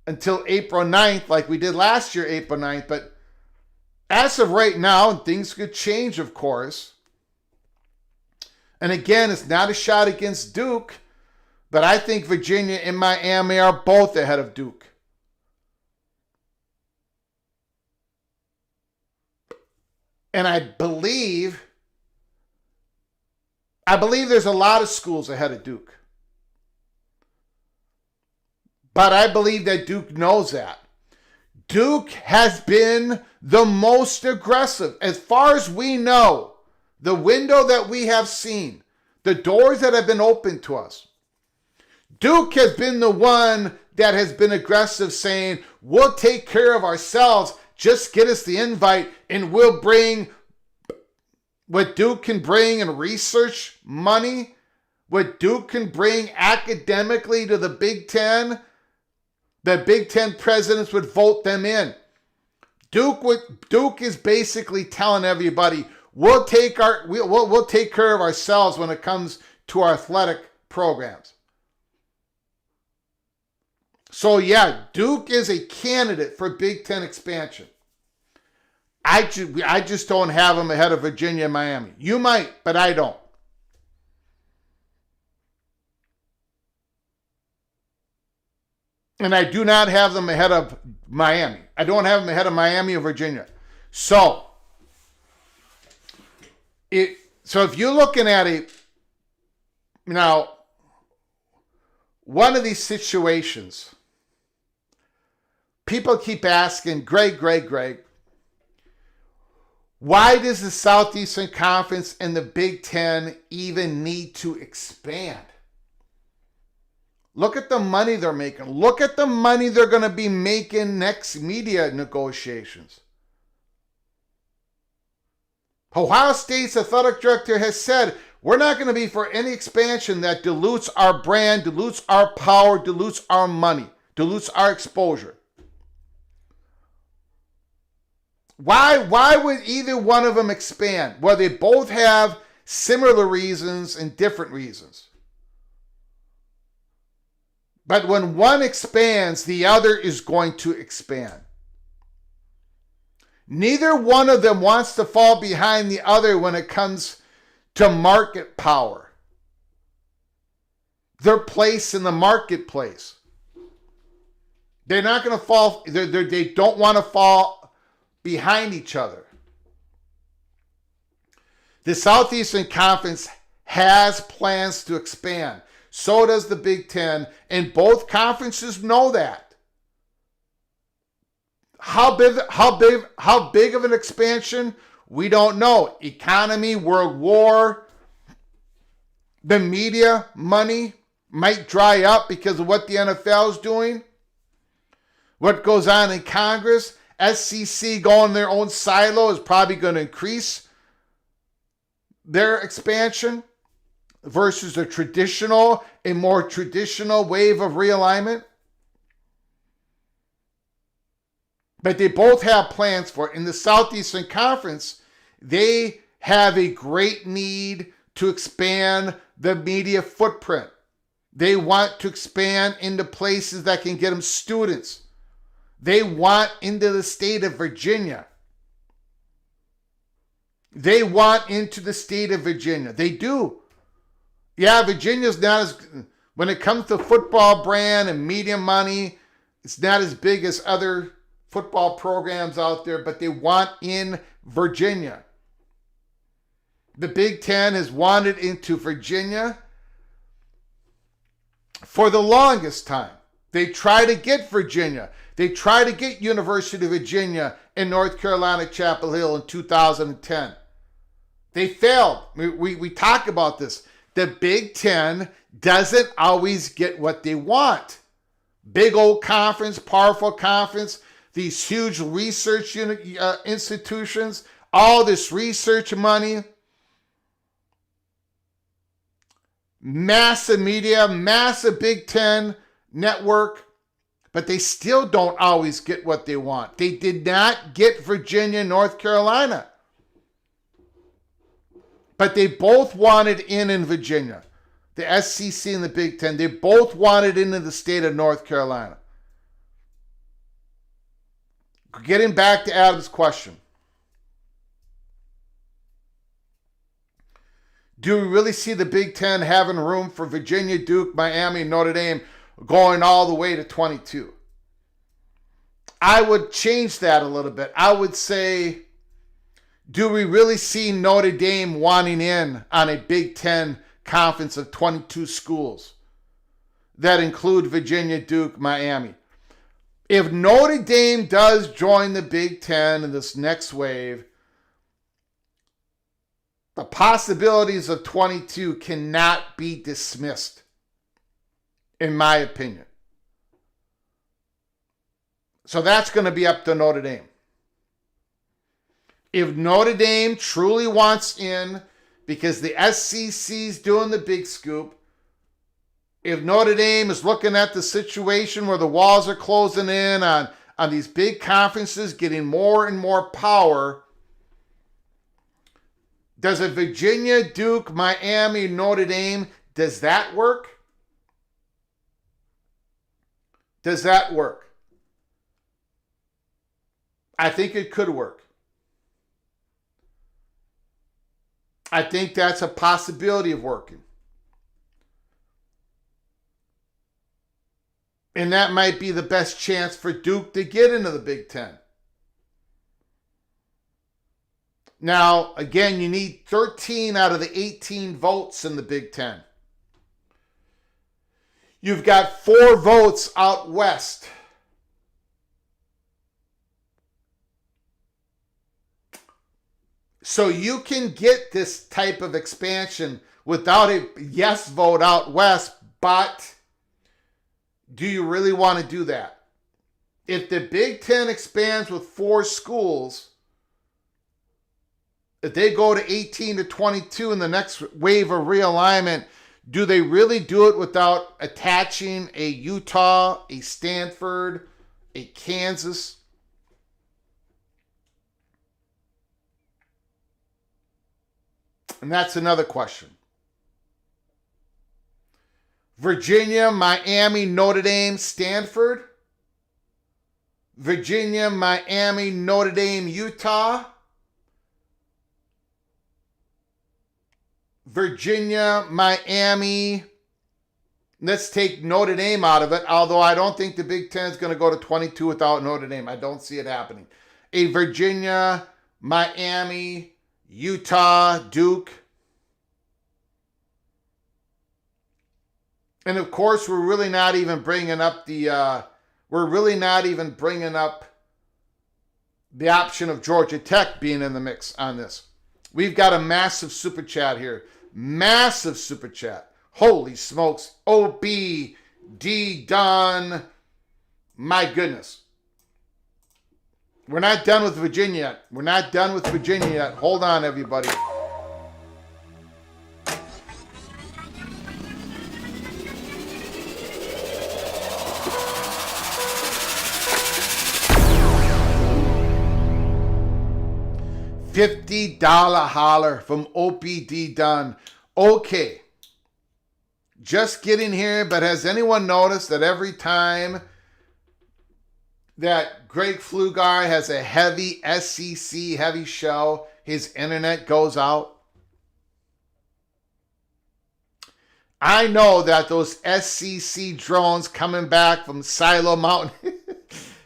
until April 9th like we did last year, April 9th. But as of right now, and things could change, of course. And again, it's not a shot against Duke, but I think Virginia and Miami are both ahead of Duke. And I believe there's a lot of schools ahead of Duke. But I believe that Duke knows that. Duke has been the most aggressive. As far as we know, the window that we have seen, the doors that have been opened to us, Duke has been the one that has been aggressive, saying, we'll take care of ourselves, just get us the invite, and we'll bring what Duke can bring in research money, what Duke can bring academically to the Big Ten. The Big Ten presidents would vote them in. Duke is basically telling everybody, we'll take care of ourselves when it comes to our athletic programs. So yeah, Duke is a candidate for Big Ten expansion. I just don't have them ahead of Virginia and Miami. You might, but I don't. And I do not have them ahead of Miami. I don't have them ahead of Miami or Virginia. So if you're looking at it, now, one of these situations, people keep asking, Greg, why does the Southeastern Conference and the Big Ten even need to expand? Look at the money they're making. Look at the money they're going to be making next media negotiations. Ohio State's athletic director has said, we're not going to be for any expansion that dilutes our brand, dilutes our power, dilutes our money, dilutes our exposure. Why would either one of them expand? Well, they both have similar reasons and different reasons. But when one expands, the other is going to expand. Neither one of them wants to fall behind the other when it comes to market power. Their place in the marketplace. They're not going to fall, they don't want to fall behind each other. The Southeastern Conference has plans to expand. So does the Big Ten, and both conferences know that. How big of an expansion? We don't know. Economy, world war, the media, money might dry up because of what the NFL is doing. What goes on in Congress, SEC going their own silo is probably going to increase their expansion versus a more traditional wave of realignment. But they both have plans for it. In the Southeastern Conference, they have a great need to expand the media footprint. They want to expand into places that can get them students. They want into the state of Virginia. They want into the state of Virginia. They do. Yeah, Virginia's not as, when it comes to football brand and media money, it's not as big as other football programs out there, but they want in Virginia. The Big Ten has wanted into Virginia for the longest time. They try to get Virginia. They try to get University of Virginia in North Carolina, Chapel Hill in 2010. They failed. We talk about this. The Big Ten doesn't always get what they want. Big old conference, powerful conference, these huge research institutions, all this research money, massive media, massive Big Ten network, but they still don't always get what they want. They did not get Virginia, North Carolina. But they both wanted in Virginia. The SEC and the Big Ten, they both wanted into the state of North Carolina. Getting back to Adam's question. Do we really see the Big Ten having room for Virginia, Duke, Miami, and Notre Dame going all the way to 22? I would change that a little bit. I would say, do we really see Notre Dame wanting in on a Big Ten conference of 22 schools? that include Virginia, Duke, Miami. If Notre Dame does join the Big Ten in this next wave, the possibilities of 22 cannot be dismissed, in my opinion. So that's going to be up to Notre Dame. If Notre Dame truly wants in because the SEC's doing the big scoop, if Notre Dame is looking at the situation where the walls are closing in on these big conferences getting more and more power, does a Virginia, Duke, Miami, Notre Dame, does that work? Does that work? I think it could work. I think that's a possibility of working. And that might be the best chance for Duke to get into the Big Ten. Now, again, you need 13 out of the 18 votes in the Big Ten. You've got 4 votes out west. So you can get this type of expansion without a yes vote out west, but do you really want to do that? If the Big Ten expands with 4 schools, if they go to 18 to 22 in the next wave of realignment, do they really do it without attaching a Utah, a Stanford, a Kansas? And that's another question. Virginia, Miami, Notre Dame, Stanford. Virginia, Miami, Notre Dame, Utah. Virginia, Miami. Let's take Notre Dame out of it, although I don't think the Big Ten is going to go to 22 without Notre Dame. I don't see it happening. A Virginia, Miami, Utah, Duke. And of course, we're really not even bringing up the option of Georgia Tech being in the mix on this. We've got a massive super chat here. Massive super chat. Holy smokes. OBD done. My goodness. We're not done with Virginia yet. We're not done with Virginia yet. Hold on, everybody. $50 holler from OPD done. Okay. Just getting here, but has anyone noticed that every time that Greg Pflugar has a heavy SEC heavy show, his internet goes out? I know that those SEC drones coming back from Silo Mountain,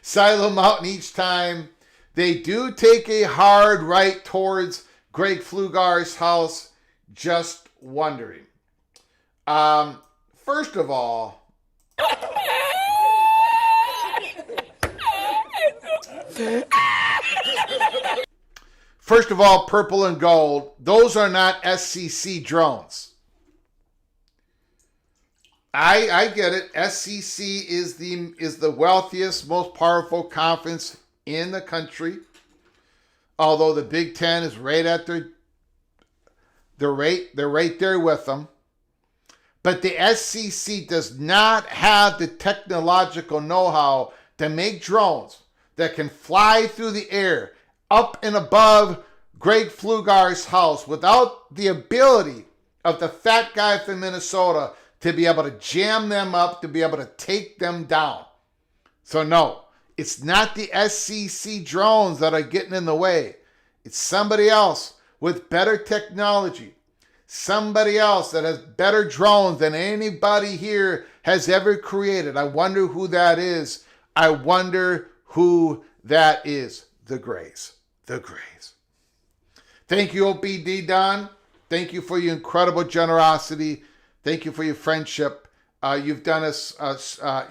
Silo Mountain each time, they do take a hard right towards Greg Pflugar's house. Just wondering. First of all, purple and gold, those are not SEC drones. I get it. SEC is the wealthiest, most powerful conference in the country. Although the Big Ten is right at they're right there with them. But the SEC does not have the technological know-how to make drones that can fly through the air up and above Greg Pflugar's house without the ability of the fat guy from Minnesota to be able to jam them up, to be able to take them down. So no, it's not the SEC drones that are getting in the way. It's somebody else with better technology. Somebody else that has better drones than anybody here has ever created. I wonder who that is. I wonder who that is. The Grays. The Grays. Thank you, OBD Don. Thank you for your incredible generosity. Thank you for your friendship. You've done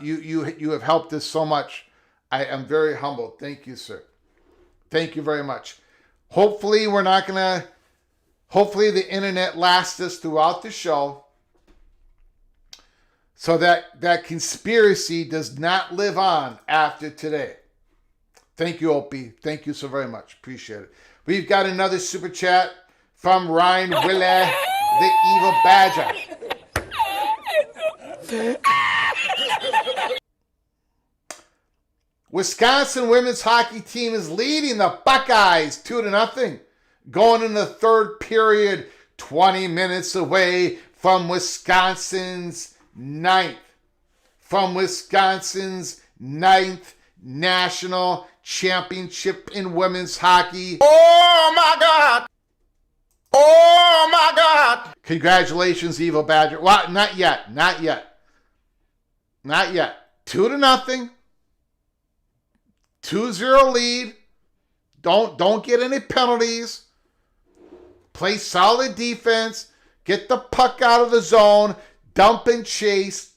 you have helped us so much. I am very humbled. Thank you, sir. Thank you very much. Hopefully the internet lasts us throughout the show so that conspiracy does not live on after today. Thank you, Opie. Thank you so very much. Appreciate it. We've got another super chat from Ryan Wille, the Evil Badger. Wisconsin women's hockey team is leading the Buckeyes 2-0. Going in the third period, 20 minutes away from Wisconsin's ninth national championship in women's hockey. Oh my God! Oh my God! Congratulations, Evil Badger. Well, not yet. 2-0. 2-0 lead. Don't get any penalties. Play solid defense. Get the puck out of the zone. Dump and chase.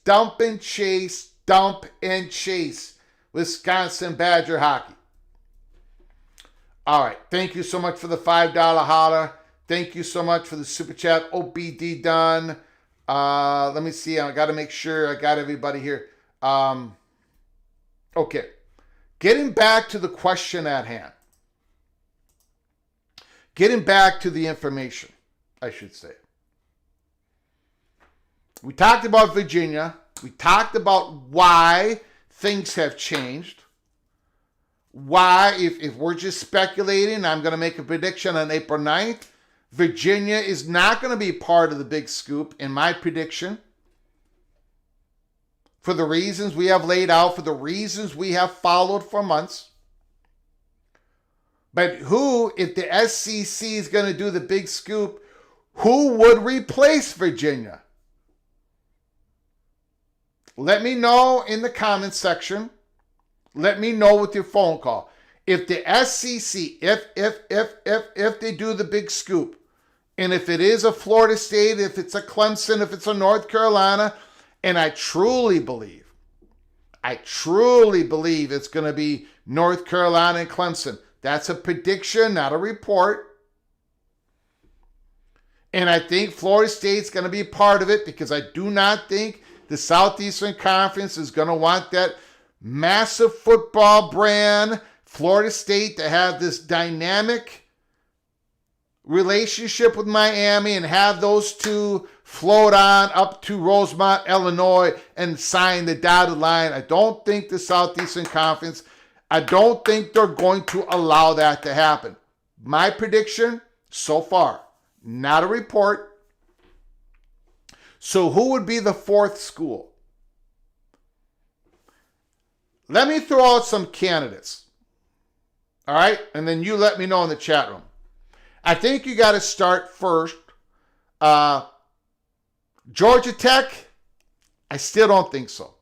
Wisconsin Badger hockey. All right. Thank you so much for the $5 holler. Thank you so much for the super chat. OBD done. Let me see. I got to make sure I got everybody here. Okay. Getting back to the question at hand. Getting back to the information, I should say. We talked about Virginia. We talked about why things have changed. Why, if we're just speculating, I'm going to make a prediction on April 9th. Virginia is not going to be part of the big scoop in my prediction. For the reasons we have laid out, for the reasons we have followed for months. But who, if the SEC is going to do the big scoop, who would replace Virginia? Let me know in the comments section. Let me know with your phone call. If the SEC, if they do the big scoop, and if it is a Florida State, if it's a Clemson, if it's a North Carolina, and I truly believe it's going to be North Carolina and Clemson. That's a prediction, not a report. And I think Florida State's going to be part of it because I do not think the Southeastern Conference is going to want that massive football brand, Florida State, to have this dynamic relationship with Miami and have those two float on up to Rosemont, Illinois, and sign the dotted line. I don't think the Southeastern Conference, I don't think they're going to allow that to happen. My prediction so far, not a report. So who would be the fourth school? Let me throw out some candidates. All right? And then you let me know in the chat room. I think you got to start first. Georgia Tech, I still don't think so.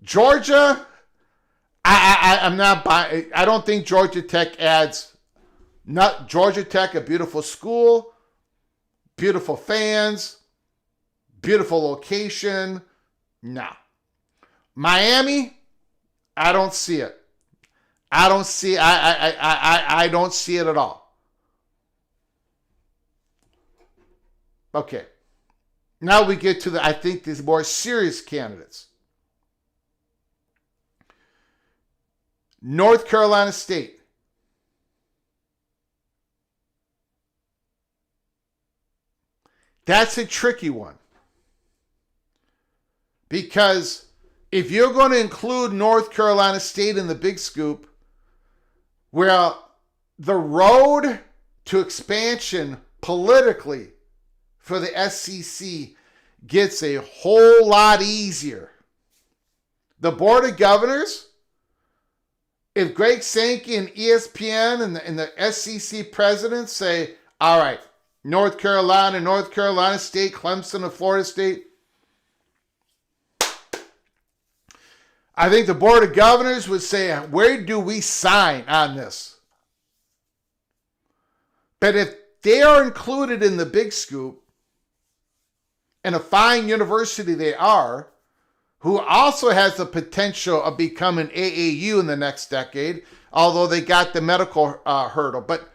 Georgia, I'm not buying. I don't think Georgia Tech adds. Not Georgia Tech, a beautiful school, beautiful fans, beautiful location. No. Miami, I don't see it. I don't see. I don't see it at all. Okay. Now we get to I think these more serious candidates. North Carolina State. That's a tricky one. Because if you're going to include North Carolina State in the big scoop, well, the road to expansion politically for the SEC gets a whole lot easier. The Board of Governors, if Greg Sankey and ESPN and the SEC presidents say, all right, North Carolina State, Clemson, and Florida State, I think the Board of Governors would say, where do we sign on this? But if they are included in the big scoop, and a fine university they are, who also has the potential of becoming AAU in the next decade, although they got the medical hurdle. But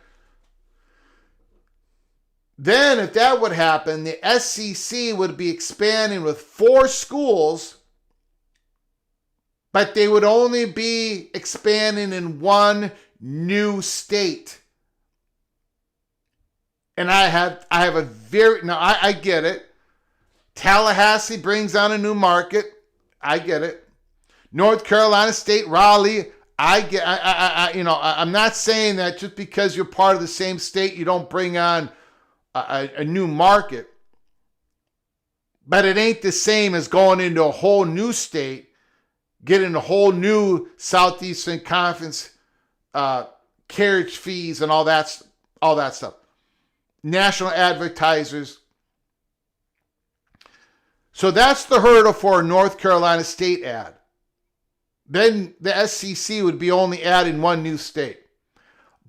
then if that would happen, the SEC would be expanding with 4 schools, but they would only be expanding in 1 new state. And I have a very, now I get it. Tallahassee brings on a new market. I get it. North Carolina State, Raleigh, I'm not saying that just because you're part of the same state, you don't bring on a new market. But it ain't the same as going into a whole new state, getting a whole new Southeastern Conference carriage fees and all that stuff. National advertisers. So that's the hurdle for a North Carolina State ad. Then the SEC would be only adding 1 new state.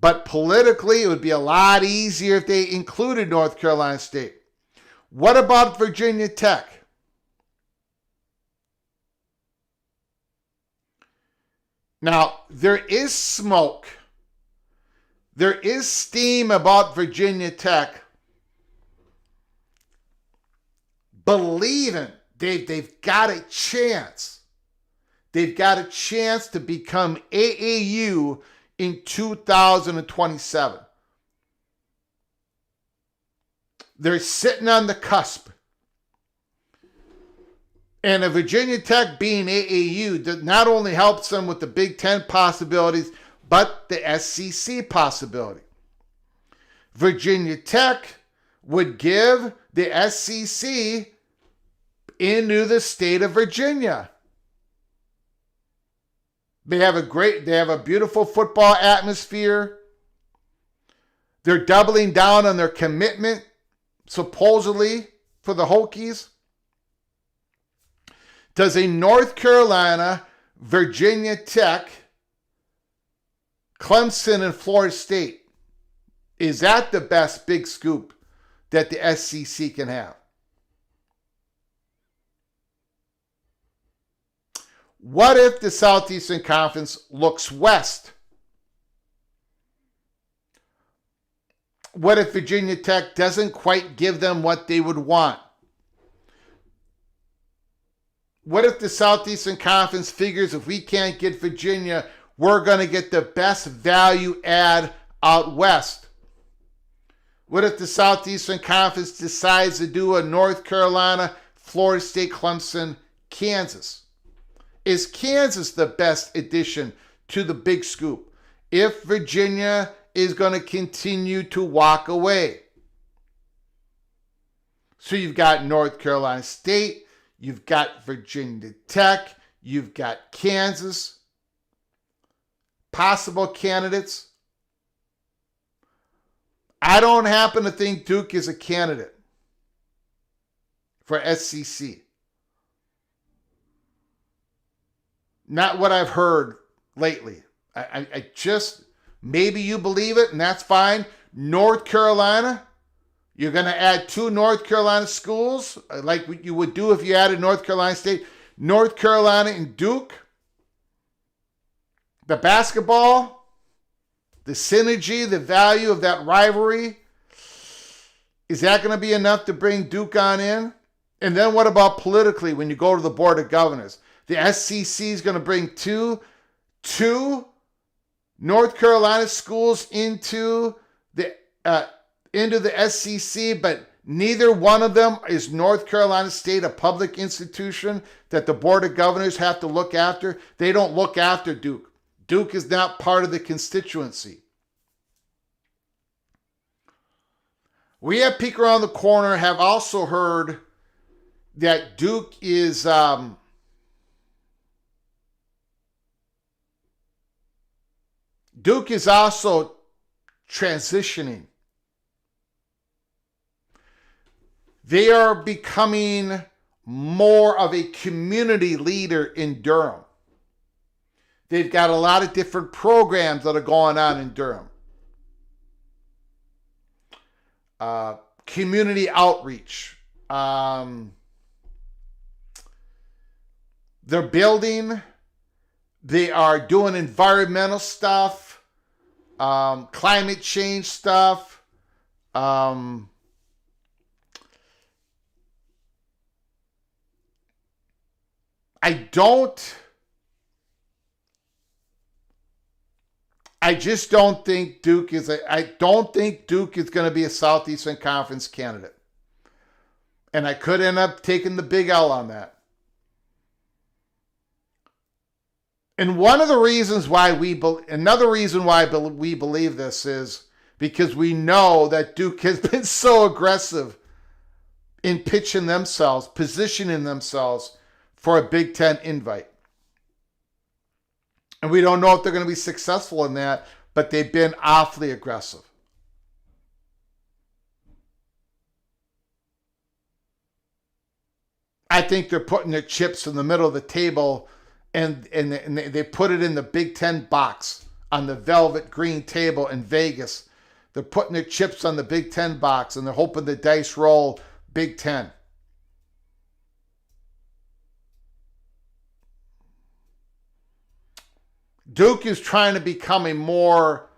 But politically, it would be a lot easier if they included North Carolina State. What about Virginia Tech? Now, there is smoke. There is steam about Virginia Tech believing they've got a chance. They've got a chance to become AAU in 2027. They're sitting on the cusp. And a Virginia Tech being AAU not only helps them with the Big Ten possibilities, but the SEC possibility. Virginia Tech would give the SEC into the state of Virginia. They have a beautiful football atmosphere. They're doubling down on their commitment, supposedly, for the Hokies. Does a North Carolina, Virginia Tech, Clemson, and Florida State, is that the best big scoop that the SEC can have? What if the Southeastern Conference looks west? What if Virginia Tech doesn't quite give them what they would want? What if the Southeastern Conference figures if we can't get Virginia, we're going to get the best value add out west? What if the Southeastern Conference decides to do a North Carolina, Florida State, Clemson, Kansas? Is Kansas the best addition to the big scoop if Virginia is going to continue to walk away? So you've got North Carolina State, you've got Virginia Tech, you've got Kansas, possible candidates. I don't happen to think Duke is a candidate for SEC. Not what I've heard lately. I just, maybe you believe it, and that's fine. North Carolina, you're going to add 2 North Carolina schools, like what you would do if you added North Carolina State. North Carolina and Duke. The basketball, the synergy, the value of that rivalry, is that going to be enough to bring Duke on in? And then what about politically when you go to the Board of Governors? The SEC is going to bring two North Carolina schools into the SEC, but neither one of them is North Carolina State, a public institution that the Board of Governors have to look after. They don't look after Duke. Duke is not part of the constituency. We at Peek Around the Corner have also heard that Duke is also transitioning. They are becoming more of a community leader in Durham. They've got a lot of different programs that are going on in Durham. Community outreach, They're building. They are doing environmental stuff, climate change stuff. I just don't think Duke is going to be a Southeastern Conference candidate. And I could end up taking the big L on that. And another reason why we believe this is because we know that Duke has been so aggressive in pitching themselves, positioning themselves for a Big Ten invite. And we don't know if they're going to be successful in that, but they've been awfully aggressive. I think they're putting their chips in the middle of the table, and they put it in the Big Ten box on the velvet green table in Vegas. They're putting their chips on the Big Ten box, and they're hoping the dice roll Big Ten. Duke is trying to become a more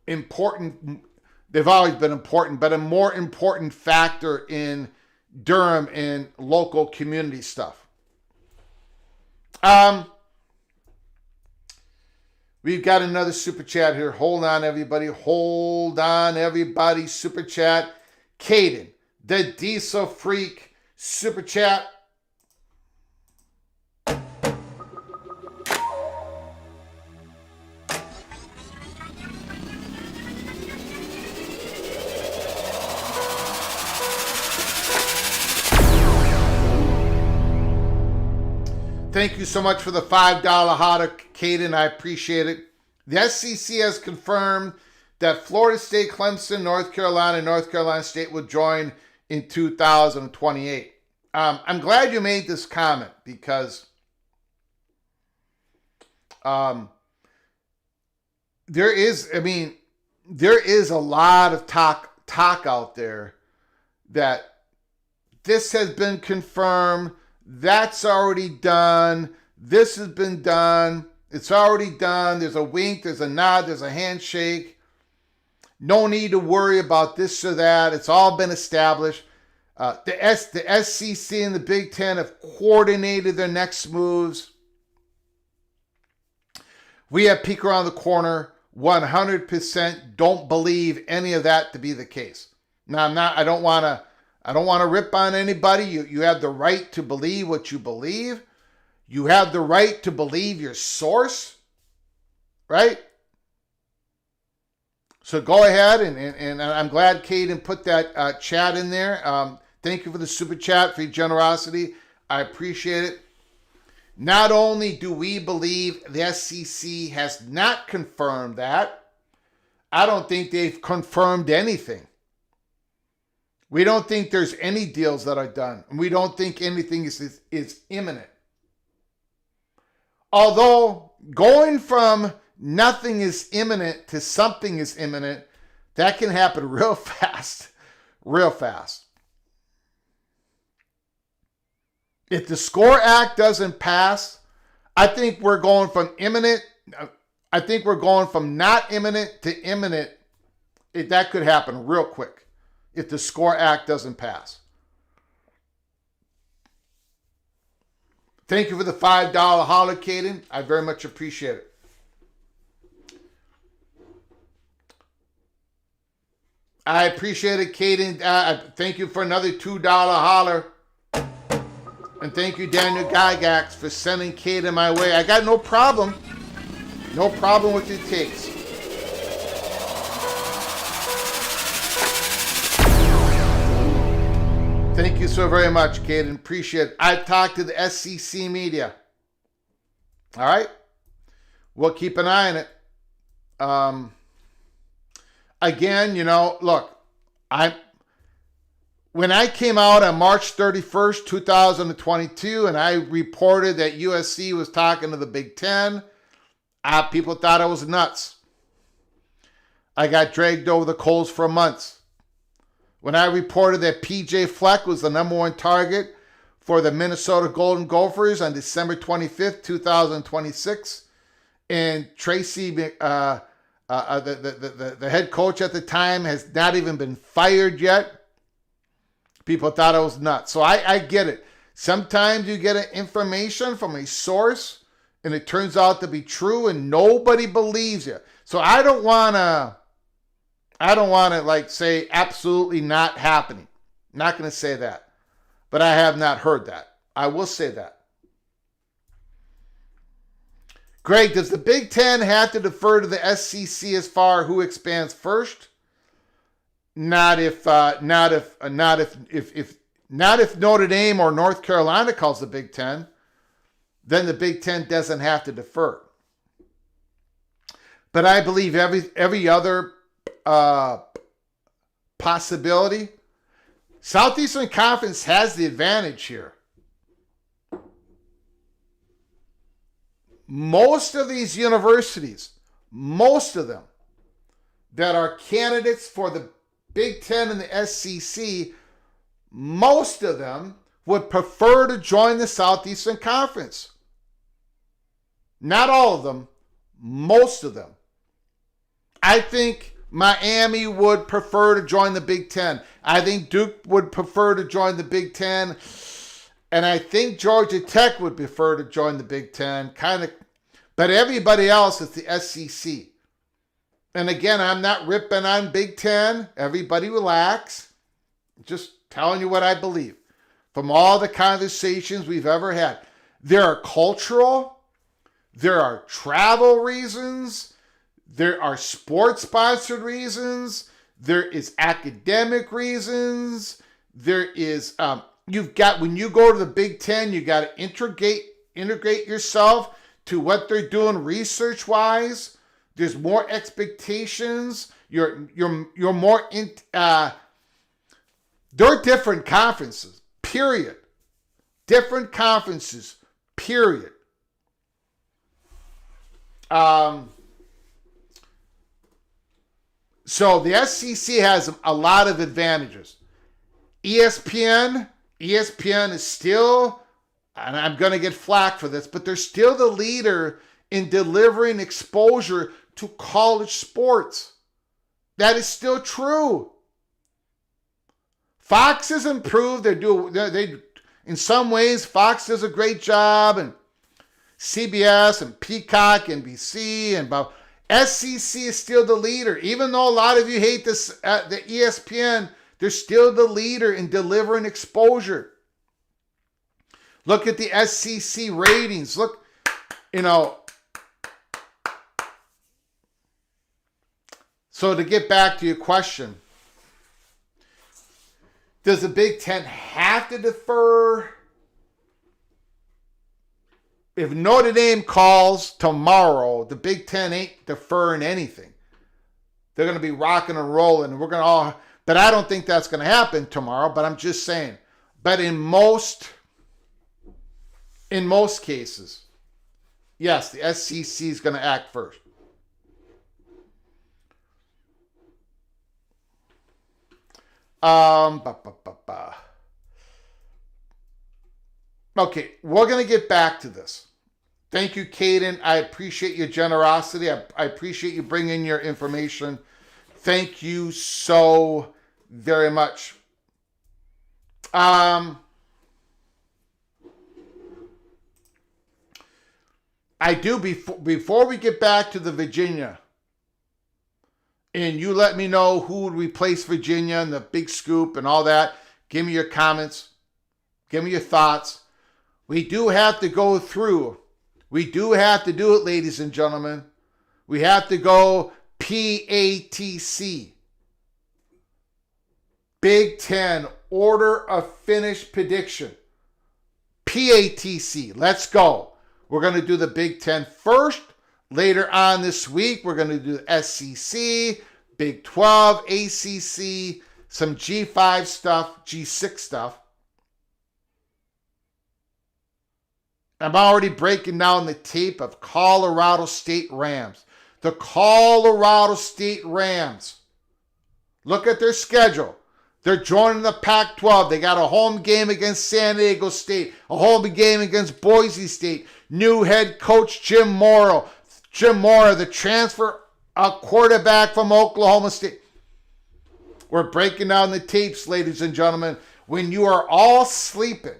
important, they've always been important, but a more important factor in Durham and local community stuff. We've got another super chat here. Hold on, everybody. Super chat. Caden, the Diesel Freak, super chat. Thank you so much for the $5 holler, Caden. I appreciate it. The SEC has confirmed that Florida State, Clemson, North Carolina, and North Carolina State will join in 2028. I'm glad you made this comment because there is a lot of talk out there that this has been confirmed. That's already done. This has been done. It's already done. There's a wink, there's a nod, there's a handshake. No need to worry about this or that. It's all been established. The SEC and the Big Ten have coordinated their next moves. We have peek around the corner. 100% don't believe any of that to be the case. Now, I don't want to rip on anybody. You have the right to believe what you believe. You have the right to believe your source, right? So go ahead, and I'm glad Caden put that chat in there. Thank you for the super chat, for your generosity. I appreciate it. Not only do we believe the SEC has not confirmed that, I don't think they've confirmed anything. We don't think there's any deals that are done. And we don't think anything is imminent. Although going from nothing is imminent to something is imminent, that can happen real fast. Real fast. If the SCORE Act doesn't pass, I think we're going from not imminent to imminent. That could happen real quick if the SCORE Act doesn't pass. Thank you for the $5 holler, Caden. I very much appreciate it. I appreciate it, Caden. Thank you for another $2 holler. And thank you, Daniel Gygax, for sending Caden my way. I got no problem. No problem with your takes. Thank you so very much, Caden. Appreciate it. I talked to the SEC media. All right? We'll keep an eye on it. Again, look, when I came out on March 31st, 2022, and I reported that USC was talking to the Big Ten, people thought I was nuts. I got dragged over the coals for months. When I reported that PJ Fleck was the number one target for the Minnesota Golden Gophers on December 25th, 2026, and Tracy, the head coach at the time, has not even been fired yet, people thought I was nuts. So I get it. Sometimes you get information from a source and it turns out to be true and nobody believes you. So I don't want to like say absolutely not happening. Not going to say that. But I have not heard that. I will say that. Greg, does the Big Ten have to defer to the SEC as far who expands first? Not if Notre Dame or North Carolina calls the Big Ten, then the Big Ten doesn't have to defer. But I believe every other possibility, Southeastern Conference has the advantage here. Most of these universities, most of them that are candidates for the Big Ten and the SEC, most of them would prefer to join the Southeastern Conference. Not all of them, most of them. I think Miami would prefer to join the Big Ten. I think Duke would prefer to join the Big Ten. And I think Georgia Tech would prefer to join the Big Ten. But everybody else is the SEC. And again, I'm not ripping on Big Ten. Everybody relax. Just telling you what I believe. From all the conversations we've ever had. There are cultural, there are travel reasons, there are sports-sponsored reasons, there is academic reasons, there is, when you go to the Big Ten, you got to integrate yourself to what they're doing research-wise. There's more expectations. You're more in. They're different conferences. Period. Different conferences. Period. So the SEC has a lot of advantages. ESPN is still, and I'm going to get flack for this, but they're still the leader in delivering exposure to college sports. That is still true. Fox has improved. In some ways, Fox does a great job, and CBS and Peacock, NBC, and SEC is still the leader. Even though a lot of you hate this, the ESPN, they're still the leader in delivering exposure. Look at the SEC ratings. Look, So to get back to your question, does the Big Ten have to defer? If Notre Dame calls tomorrow, the Big Ten ain't deferring anything. They're going to be rocking and rolling. But I don't think that's going to happen tomorrow, but I'm just saying. But in most cases, yes, the SEC is going to act first. Okay, we're going to get back to this. Thank you, Caden. I appreciate your generosity. I appreciate you bringing your information. Thank you so very much. I do, before we get back to the Virginia, and you let me know who would replace Virginia and the big scoop and all that. Give me your comments. Give me your thoughts. We do have to go through. We do have to do it, ladies and gentlemen. We have to go PATC. Big Ten Order of Finish Prediction. PATC. Let's go. We're going to do the Big Ten first. Later on this week, we're going to do the SEC, Big 12, ACC, some G5 stuff, G6 stuff. I'm already breaking down the tape of Colorado State Rams. The Colorado State Rams. Look at their schedule. They're joining the Pac-12. They got a home game against San Diego State, a home game against Boise State. New head coach Jim Mora, the transfer quarterback from Oklahoma State. We're breaking down the tapes, ladies and gentlemen. When you are all sleeping,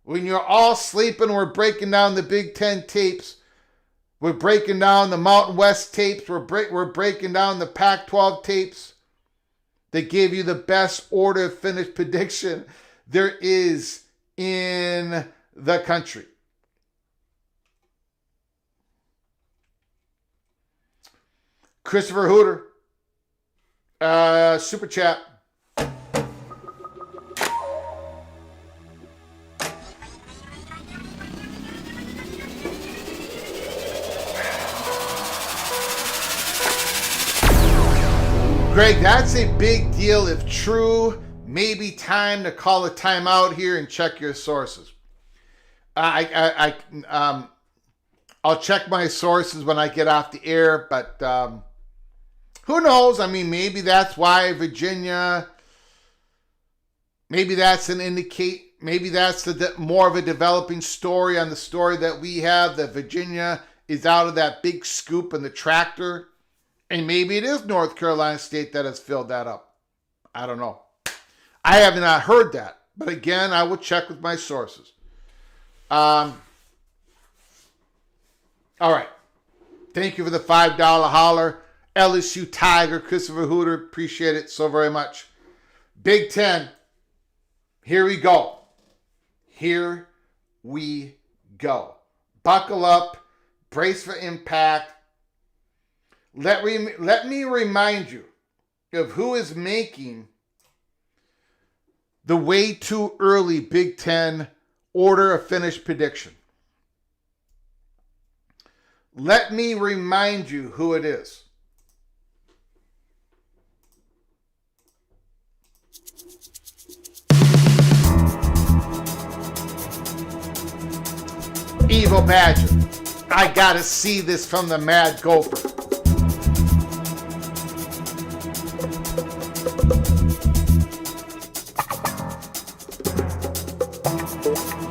we're breaking down the Big Ten tapes. We're breaking down the Mountain West tapes. We're breaking down the Pac-12 tapes. They give you the best order of finish prediction there is in the country. Christopher Hooter, super chat. Greg, that's a big deal if true. Maybe time to call a timeout here and check your sources. I'll check my sources when I get off the air, but who knows? I mean, maybe that's why Virginia. Maybe that's maybe that's more of a developing story on the story that we have, that Virginia is out of that big scoop in the tractor. And maybe it is North Carolina State that has filled that up. I don't know. I have not heard that. But again, I will check with my sources. All right. Thank you for the $5 holler. LSU Tiger, Christopher Hooter. Appreciate it so very much. Big Ten. Here we go. Here we go. Buckle up. Brace for impact. Let me remind you of who is making the way too early Big Ten order of finish prediction. Let me remind you who it is. Evil Badger. I gotta see this from the Mad Gopher.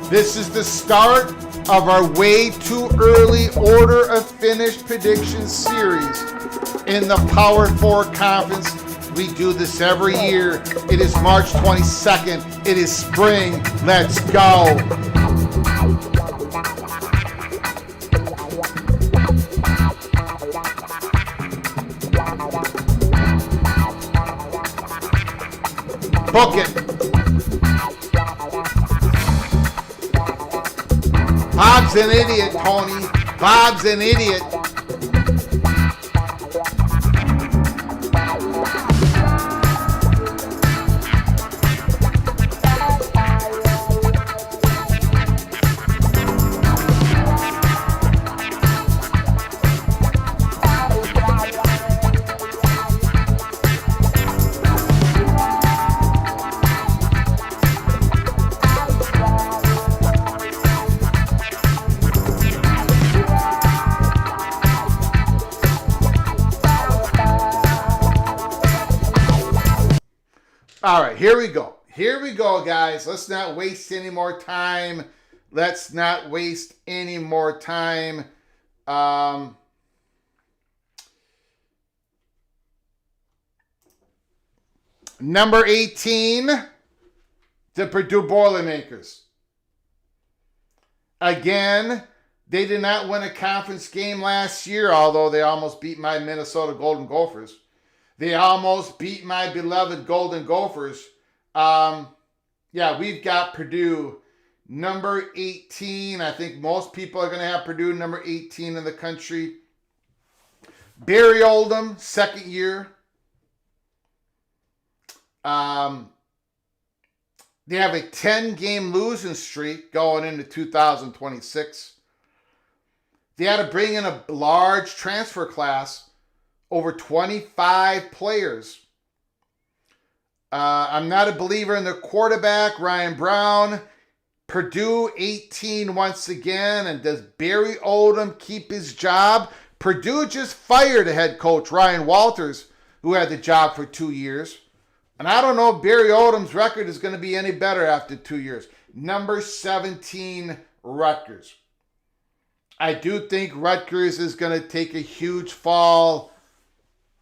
This is the start of our way too early order of finish prediction series in the Power 4 Conference. We do this every year. It is March 22nd. It is spring. Let's go. Book it. Bob's an idiot, Tony. Bob's an idiot. All right, here we go. Here we go, guys. Let's not waste any more time. Number 18, the Purdue Boilermakers. Again, they did not win a conference game last year, although they almost beat my Minnesota Golden Gophers. They almost beat my beloved Golden Gophers. We've got Purdue number 18. I think most people are going to have Purdue number 18 in the country. Barry Oldham, second year. They have a 10-game losing streak going into 2026. They had to bring in a large transfer class, over 25 players. I'm not a believer in their quarterback, Ryan Brown. Purdue 18 once again. And does Barry Oldham keep his job? Purdue just fired a head coach, Ryan Walters, who had the job for 2 years. And I don't know if Barry Odom's record is going to be any better after 2 years. Number 17, Rutgers. I do think Rutgers is going to take a huge fall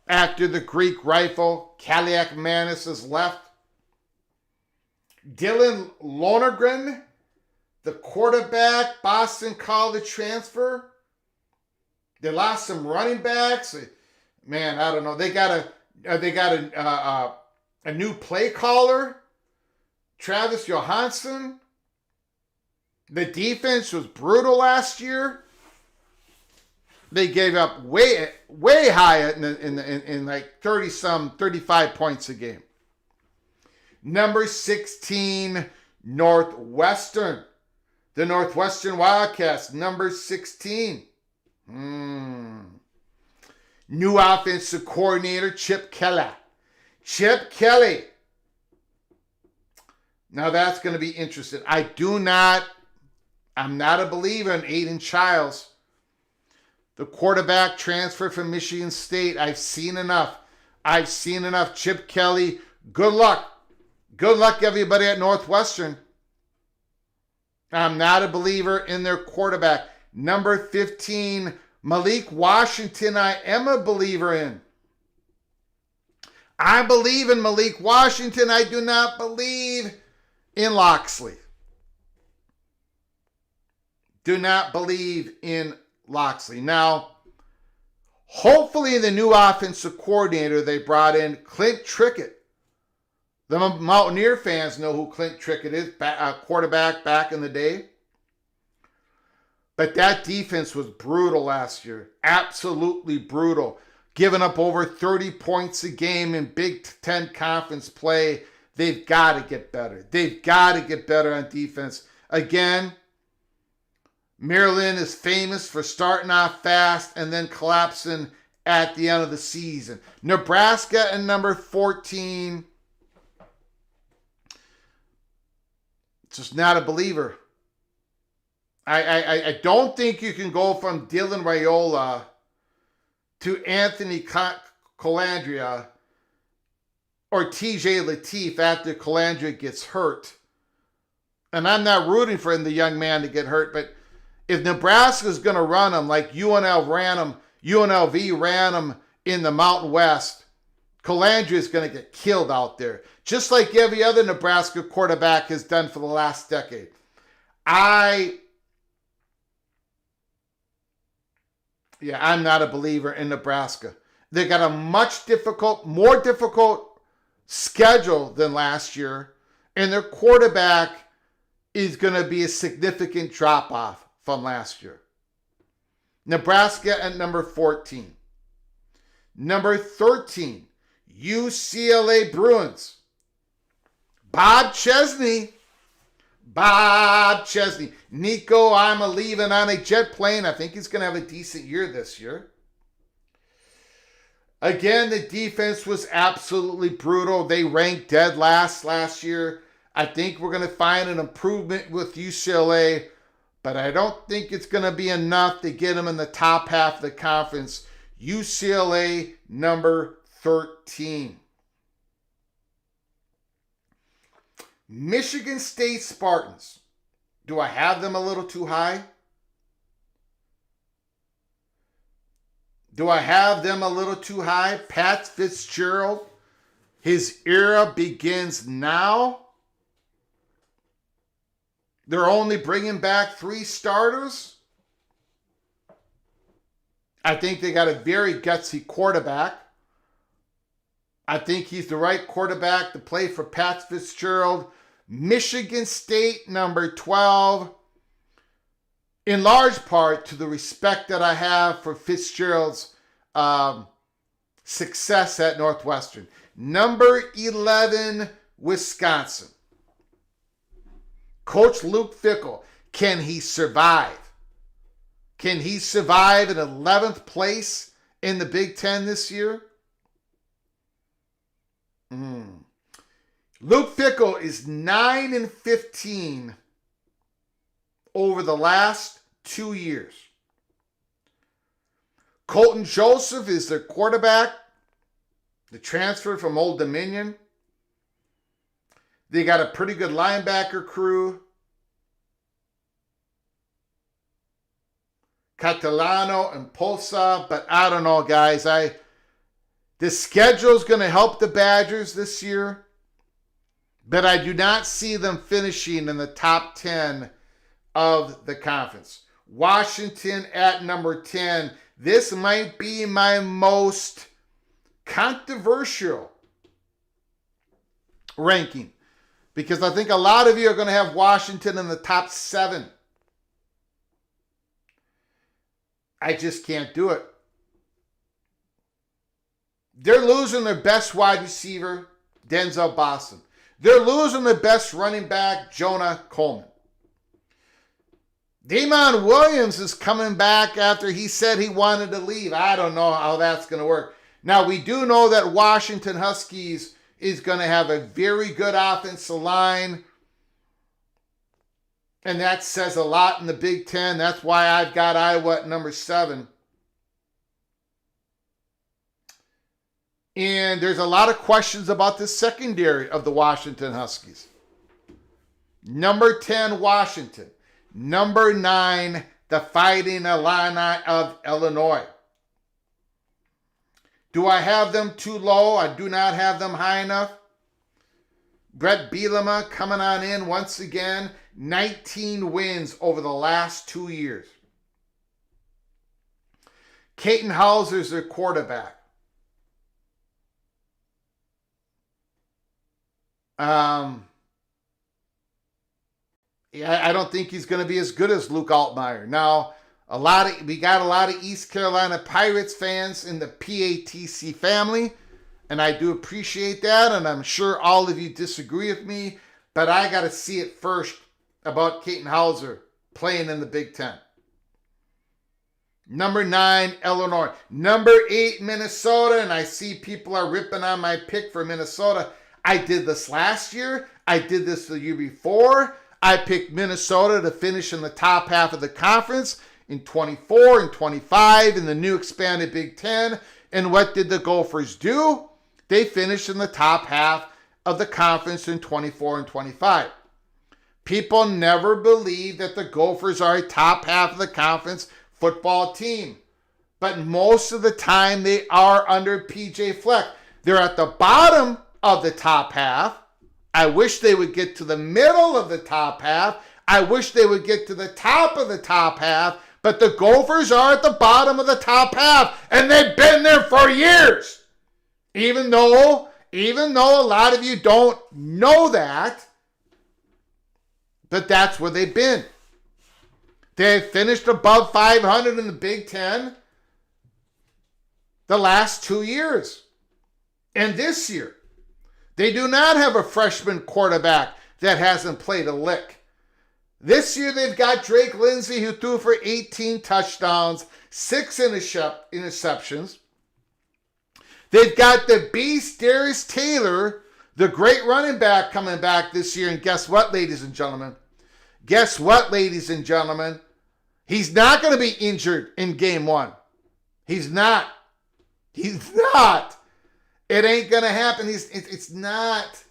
after the Greek rifle. Kaliakmanis has left. Dylan Lonergan, the quarterback, Boston College transfer. They lost some running backs. Man, I don't know. They got a new play caller, Travis Johansson. The defense was brutal last year. They gave up way high in like 35 points a game. Number 16, Northwestern. The Northwestern Wildcats, number 16. New offensive coordinator, Chip Kelly. Chip Kelly. Now that's going to be interesting. I'm not a believer in Aiden Childs. The quarterback transferred from Michigan State. I've seen enough. Chip Kelly, good luck. Good luck, everybody at Northwestern. I'm not a believer in their quarterback. Number 15, Malik Washington, I am a believer in. I believe in Malik Washington. I do not believe in Loxley. Do not believe in Loxley. Now, hopefully the new offensive coordinator they brought in, Clint Trickett. The Mountaineer fans know who Clint Trickett is, quarterback back in the day. But that defense was brutal last year. Absolutely brutal. Giving up over 30 points a game in Big Ten conference play. They've got to get better. They've got to get better on defense. Again, Maryland is famous for starting off fast and then collapsing at the end of the season. Nebraska at number 14. Just not a believer. I don't think you can go from Dylan Raiola to Anthony Colandrea or TJ Lateef after Colandrea gets hurt. And I'm not rooting for the young man to get hurt, but if Nebraska's going to run him like UNLV ran him in the Mountain West, Colandrea is going to get killed out there, just like every other Nebraska quarterback has done for the last decade. I'm not a believer in Nebraska. They got a more difficult schedule than last year, and their quarterback is going to be a significant drop-off from last year. Nebraska at number 14. Number 13, UCLA Bruins. Bob Chesney. Nico, I'm leaving on a jet plane. I think he's going to have a decent year this year. Again, the defense was absolutely brutal. They ranked dead last year. I think we're going to find an improvement with UCLA, but I don't think it's going to be enough to get them in the top half of the conference. UCLA number 13. Michigan State Spartans. Do I have them a little too high? Pat Fitzgerald, his era begins now. They're only bringing back 3 starters. I think they got a very gutsy quarterback. I think he's the right quarterback to play for Pat Fitzgerald. Michigan State, number 12. In large part to the respect that I have for Fitzgerald's success at Northwestern. Number 11, Wisconsin. Coach Luke Fickell, can he survive? Can he survive in 11th place in the Big Ten this year? Luke Fickell is 9-15 over the last 2 years. Colton Joseph is their quarterback, the transfer from Old Dominion. They got a pretty good linebacker crew. Catalano and Posa, but I don't know, guys. The schedule's going to help the Badgers this year, but I do not see them finishing in the top 10 of the conference. Washington at number 10. This might be my most controversial ranking because I think a lot of you are going to have Washington in the top 7. I just can't do it. They're losing their best wide receiver, Denzel Boston. They're losing their best running back, Jonah Coleman. Damon Williams is coming back after he said he wanted to leave. I don't know how that's going to work. Now, we do know that Washington Huskies is going to have a very good offensive line. And that says a lot in the Big Ten. That's why I've got Iowa at number 7. And there's a lot of questions about the secondary of the Washington Huskies. Number 10, Washington. Number 9, the Fighting Illini of Illinois. Do I have them too low? I do not have them high enough. Brett Bielema coming on in once again. 19 wins over the last 2 years. Caton Hauser's their quarterback. I don't think he's going to be as good as Luke Altmaier. Now, we got a lot of East Carolina Pirates fans in the PATC family, and I do appreciate that, and I'm sure all of you disagree with me, but I got to see it first about Caton Hauser playing in the Big Ten. Number 9, Illinois. Number 8, Minnesota, and I see people are ripping on my pick for Minnesota. I did this last year. I did this the year before. I picked Minnesota to finish in the top half of the conference in 24 and 25 in the new expanded Big Ten. And what did the Gophers do? They finished in the top half of the conference in 24 and 25. People never believe that the Gophers are a top half of the conference football team. But most of the time they are under PJ Fleck. They're at the bottom of the top half. I wish they would get to the middle of the top half. I wish they would get to the top of the top half. But the Gophers are at the bottom of the top half. And they've been there for years. Even though a lot of you don't know that. But that's where they've been. They've finished above 500 in the Big Ten the last 2 years. And this year, they do not have a freshman quarterback that hasn't played a lick. This year, they've got Drake Lindsay, who threw for 18 touchdowns, 6 interceptions. They've got the beast, Darius Taylor, the great running back, coming back this year. And guess what, ladies and gentlemen? Guess what, ladies and gentlemen? He's not going to be injured in game 1. He's not. He's not. It ain't going to happen. It's not.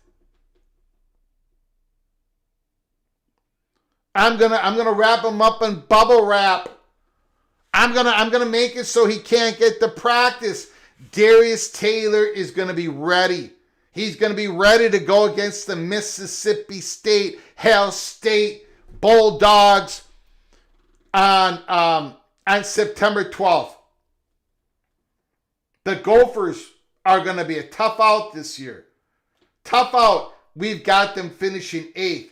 I'm gonna wrap him up in bubble wrap. I'm gonna make it so he can't get to practice. Darius Taylor is gonna be ready. He's gonna be ready to go against the Mississippi State, Hell State Bulldogs on September 12th. The Gophers are going to be a tough out this year. Tough out. We've got them finishing 8th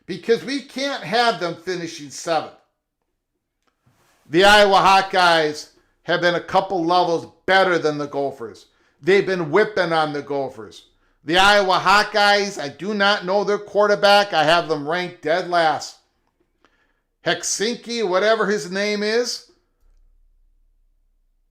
because we can't have them finishing 7th. The Iowa Hawkeyes have been a couple levels better than the Gophers. They've been whipping on the Gophers. The Iowa Hawkeyes, I do not know their quarterback. I have them ranked dead last. Helsinki, whatever his name is.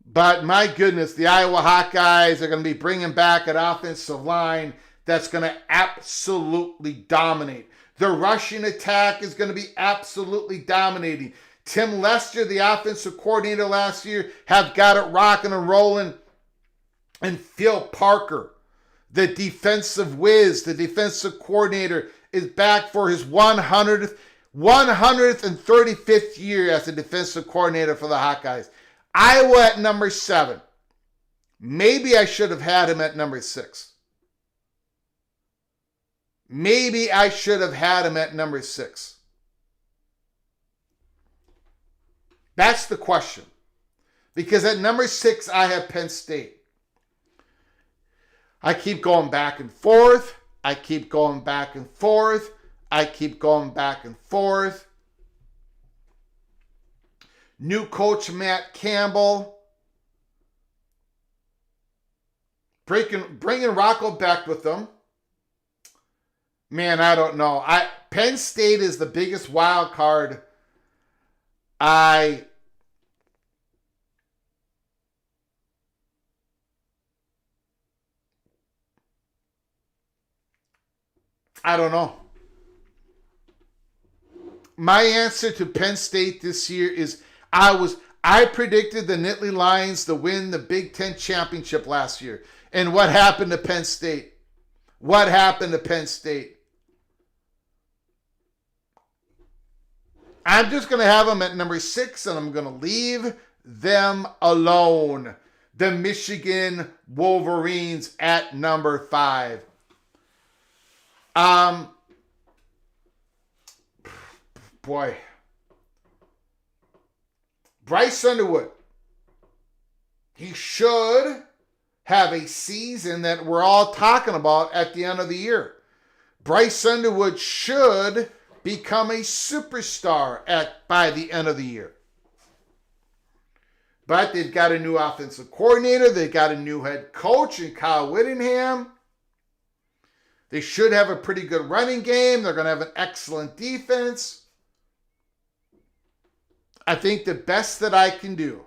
But my goodness, the Iowa Hawkeyes are going to be bringing back an offensive line that's going to absolutely dominate. The rushing attack is going to be absolutely dominating. Tim Lester, the offensive coordinator last year, have got it rocking and rolling. And Phil Parker, The defensive whiz, the defensive coordinator, is back for his 135th year as a defensive coordinator for the Hawkeyes. Iowa at number 7. Maybe I should have had him at number 6. Maybe I should have had him at number 6. That's the question. Because at number 6, I have Penn State. I keep going back and forth. I keep going back and forth. I keep going back and forth. New coach Matt Campbell. Bringing Rocco back with them. Man, I don't know. Penn State is the biggest wild card. I don't know. My answer to Penn State this year is I predicted the Nittany Lions to win the Big Ten championship last year. And what happened to Penn State? What happened to Penn State? I'm just going to have them at number 6, and I'm going to leave them alone. The Michigan Wolverines at number 5. Boy. Bryce Underwood. He should have a season that we're all talking about at the end of the year. Bryce Underwood should become a superstar by the end of the year. But they've got a new offensive coordinator. They've got a new head coach in Kyle Whittingham. They should have a pretty good running game. They're going to have an excellent defense. I think the best that I can do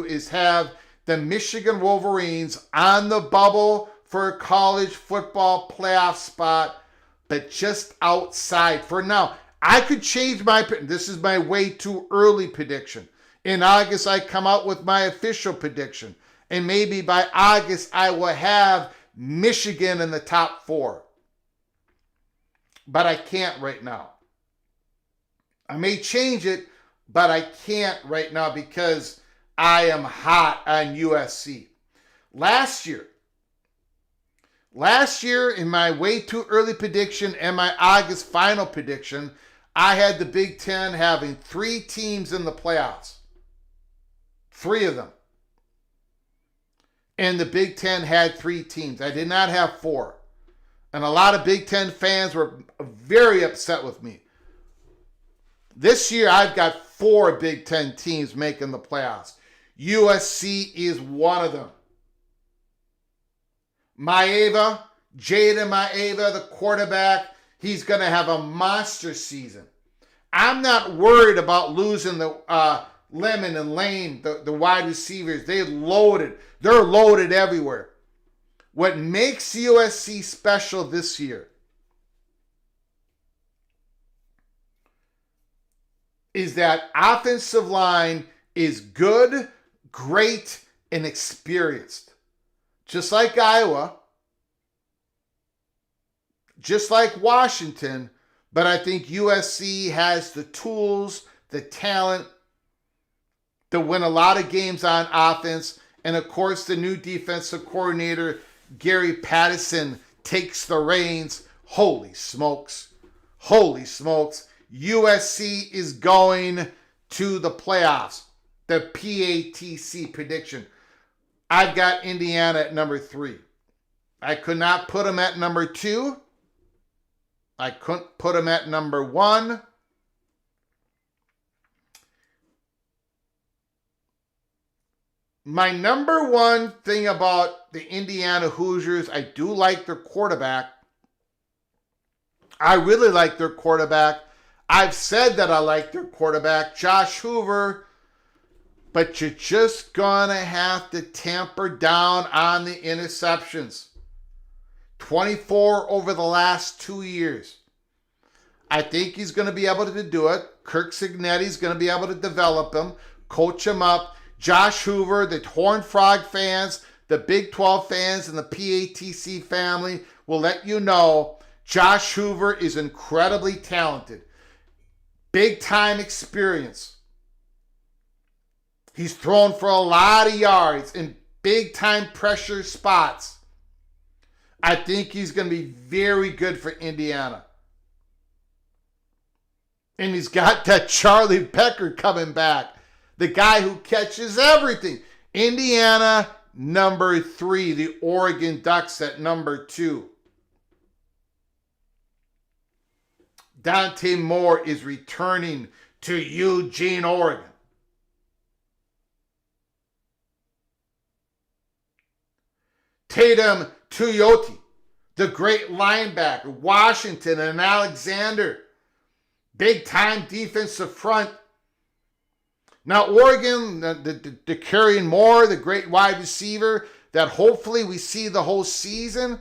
is have the Michigan Wolverines on the bubble for a college football playoff spot, but just outside for now. I could change this is my way too early prediction. In August, I come out with my official prediction. And maybe by August, I will have Michigan in the top 4. But I can't right now. I may change it, but I can't right now because I am hot on USC. Last year, in my way too early prediction and my August final prediction, I had the Big Ten having 3 teams in the playoffs. 3 of them. And the Big Ten had 3 teams. I did not have 4. And a lot of Big Ten fans were very upset with me. This year, I've got 4 Big Ten teams making the playoffs. USC is one of them. Jaden Maeva, the quarterback, he's going to have a monster season. I'm not worried about losing the Lemon and Lane, the wide receivers. They're loaded everywhere. What makes USC special this year is that offensive line is good, great, and experienced. Just like Iowa, just like Washington, but I think USC has the tools, the talent to win a lot of games on offense. And of course, the new defensive coordinator, Gary Patterson, takes the reins. Holy smokes. USC is going to the playoffs. The PATC prediction. I've got Indiana at number 3. I could not put them at number 2. I couldn't put them at number 1. My number 1 thing about the Indiana Hoosiers, I do like their quarterback. I really like their quarterback. I've said that I like their quarterback, Josh Hoover, but you're just going to have to tamper down on the interceptions. 24 over the last 2 years. I think he's going to be able to do it. Kirk Cignetti's going to be able to develop him, coach him up. Josh Hoover, the Horned Frog fans, the Big 12 fans and the PATC family will let you know Josh Hoover is incredibly talented. Big time experience. He's thrown for a lot of yards in big time pressure spots. I think he's going to be very good for Indiana. And he's got that Charlie Pecker coming back. The guy who catches everything. Indiana, number 3. The Oregon Ducks at number 2. Dante Moore is returning to Eugene, Oregon. Tatum Tuioti, the great linebacker, Washington and Alexander. Big time defensive front. Now Oregon, the Carrion Moore, the great wide receiver that hopefully we see the whole season.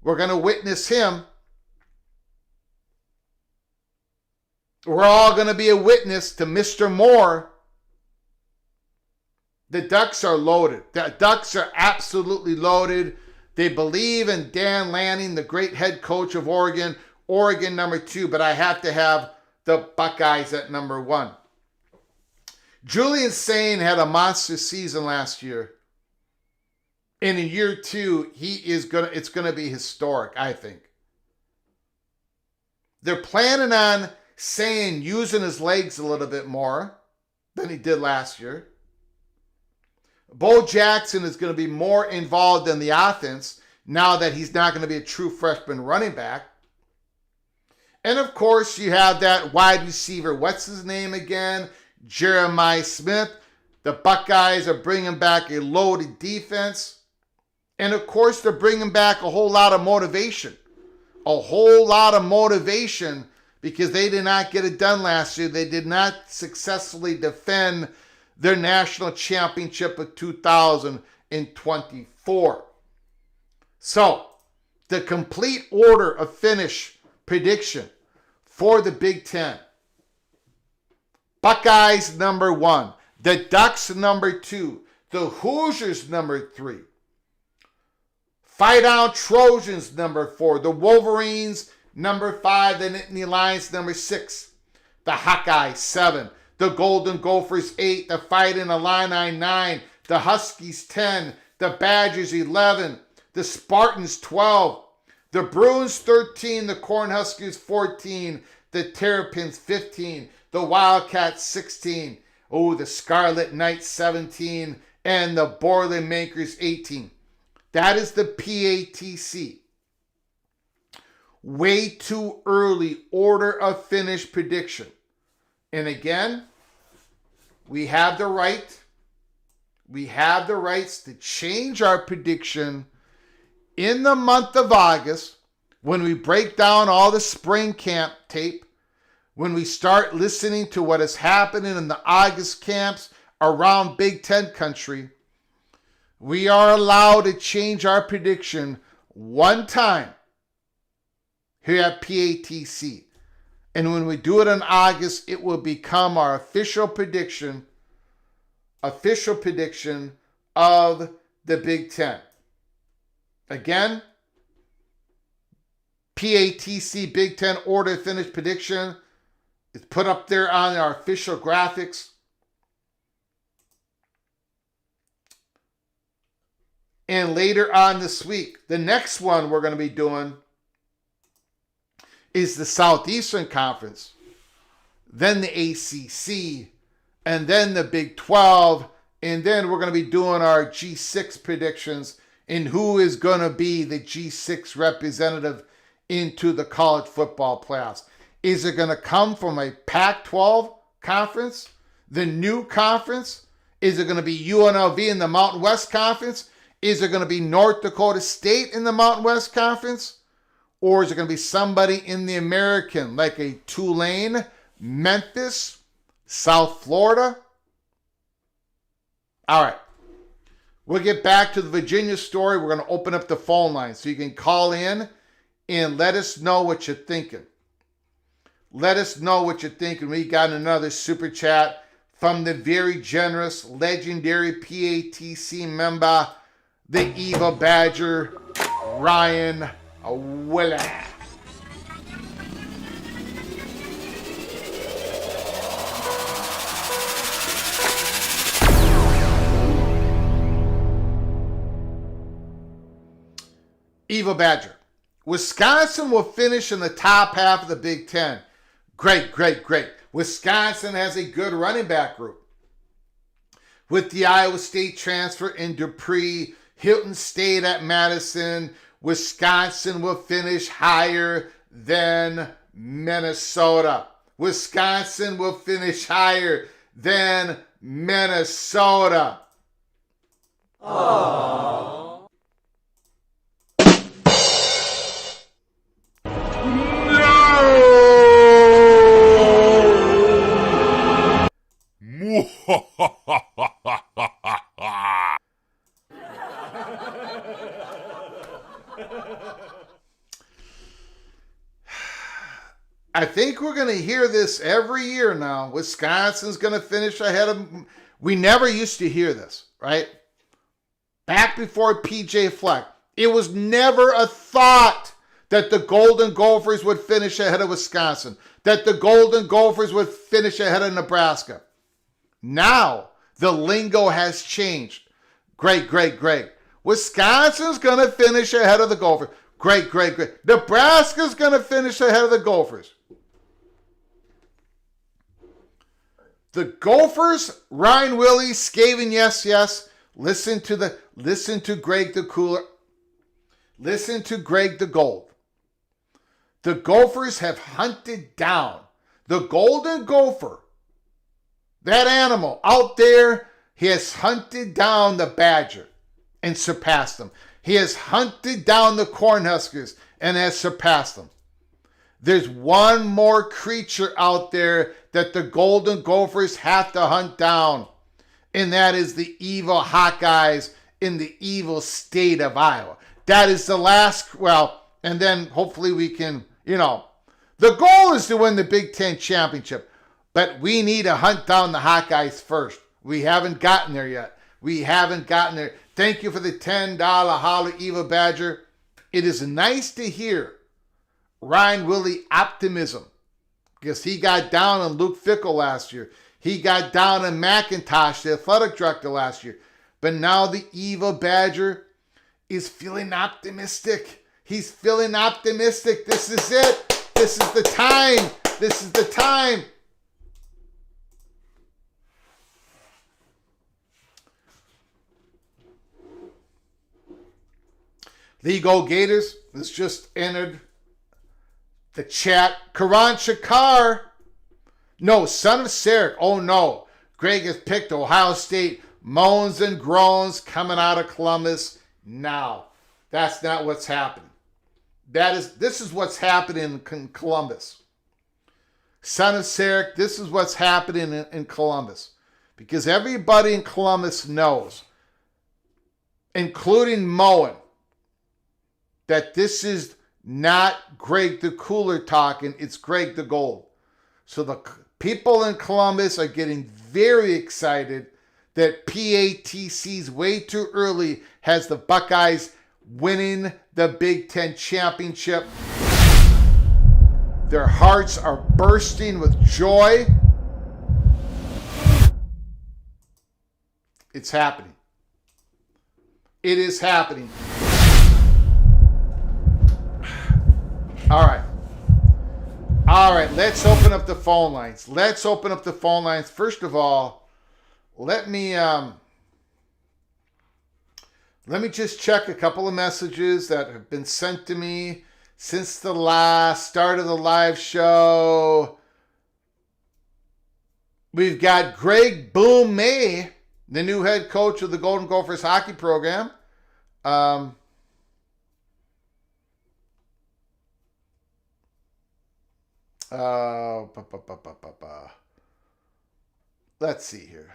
We're going to witness him. We're all going to be a witness to Mr. Moore. The Ducks are loaded. The Ducks are absolutely loaded. They believe in Dan Lanning, the great head coach of Oregon. Oregon number 2, but I have to have the Buckeyes at number 1. Julian Sain had a monster season last year. And in year 2, it's going to be historic, I think. They're planning on Sain using his legs a little bit more than he did last year. Bo Jackson is going to be more involved in the offense now that he's not going to be a true freshman running back. And of course, you have that wide receiver. What's his name again? Jeremiah Smith. The Buckeyes are bringing back a loaded defense. And of course, they're bringing back a whole lot of motivation. A whole lot of motivation because they did not get it done last year. They did not successfully defend their national championship of 2024. So, the complete order of finish prediction for the Big Ten. Buckeyes number 1. The Ducks number 2. The Hoosiers number 3. Fight On Trojans number 4. The Wolverines number 5. The Nittany Lions number 6. The Hawkeyes 7. The Golden Gophers 8. The Fighting Illini 9. The Huskies 10. The Badgers 11. The Spartans 12. The Bruins 13. The Cornhuskers 14. The Terrapins 15. The Wildcats 16. Oh, the Scarlet Knights 17. And the Boilermakers 18. That is the PATC. Way too early order of finish prediction. And again, we have the rights to change our prediction in the month of August when we break down all the spring camp tape, when we start listening to what is happening in the August camps around Big Ten country. We are allowed to change our prediction one time here at PATC. And when we do it in August, it will become our official prediction of the Big Ten. Again, PATC Big Ten order finish prediction is put up there on our official graphics. And later on this week, the next one we're going to be doing is the Southeastern Conference, then the ACC, and then the Big 12, and then we're going to be doing our G6 predictions and who is going to be the G6 representative into the college football playoffs. Is it going to come from a Pac-12 conference, the new conference? Is it going to be UNLV in the Mountain West Conference? Is it going to be North Dakota State in the Mountain West Conference? Or is it going to be somebody in the American, like a Tulane, Memphis, South Florida? All right. We'll get back to the Virginia story. We're going to open up the phone line so you can call in and let us know what you're thinking. Let us know what you're thinking. We got another super chat from the very generous, legendary PATC member, the Eva Badger, Ryan Willie. Eva Badger. Wisconsin will finish in the top half of the Big Ten. Great, great, great. Wisconsin has a good running back group. With the Iowa State transfer in Dupree, Hilton State at Madison, Wisconsin will finish higher than Minnesota. Wisconsin will finish higher than Minnesota. Aww. I think we're going to hear this every year now. Wisconsin's going to finish ahead of... We never used to hear this, right? Back before PJ Fleck, it was never a thought that the Golden Gophers would finish ahead of Wisconsin, that the Golden Gophers would finish ahead of Nebraska. Now, the lingo has changed. Great, great, great. Wisconsin's going to finish ahead of the Gophers. Great, great, great. Nebraska's going to finish ahead of the Gophers. The Gophers, Ryan Willie, Skaven, yes, yes. Listen to Greg the Cooler. Listen to Greg the Gold. The Gophers have hunted down the Golden Gopher. That animal out there, he has hunted down the Badger and surpassed them. He has hunted down the Cornhuskers and has surpassed them. There's one more creature out there that the Golden Gophers have to hunt down, and that is the evil Hawkeyes in the evil state of Iowa. That is the last, and then hopefully we can, the goal is to win the Big Ten championship, but we need to hunt down the Hawkeyes first. We haven't gotten there yet. We haven't gotten there. Thank you for the $10 Holler Eva Badger. It is nice to hear Ryan Willie optimism, because he got down on Luke Fickell last year. He got down on McIntosh, the athletic director, last year. But now the Eva Badger is feeling optimistic. He's feeling optimistic. This is it. This is the time. This is the time. The Go Gators has just entered the chat. Karan Shakar. No, son of Sarek. Oh no. Greg has picked Ohio State. Moans and groans coming out of Columbus. Now, that's not what's happening. This is what's happening in Columbus. Son of Sarek, this is what's happening in Columbus. Because everybody in Columbus knows, including Moen, that this is not Greg the Cooler talking, it's Greg the Gold. So the people in Columbus are getting very excited that PATC's way too early has the Buckeyes winning the Big Ten championship. Their hearts are bursting with joy. It's happening. It is happening. All right, let's open up the phone lines. First of all, let me just check a couple of messages that have been sent to me since the last start of the live show. We've got Greg Boom May, the new head coach of the Golden Gophers hockey program. Let's see here.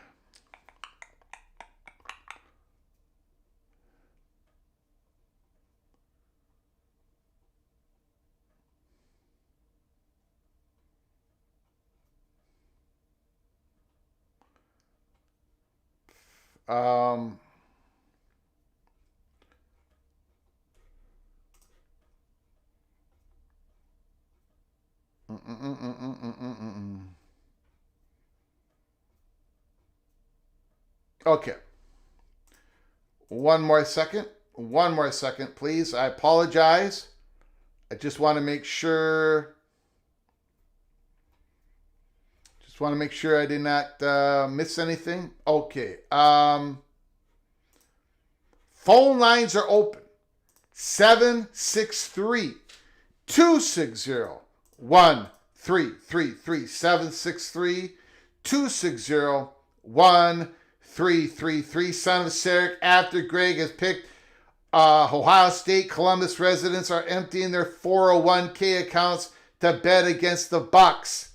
Okay. One more second. One more second, please. I apologize. I just want to make sure. Just want to make sure I did not miss anything. Okay. Phone lines are open. 763 260 1333. 763 260 1333. Son of Sarek, after Greg has picked Ohio State, Columbus residents are emptying their 401k accounts to bet against the Bucks.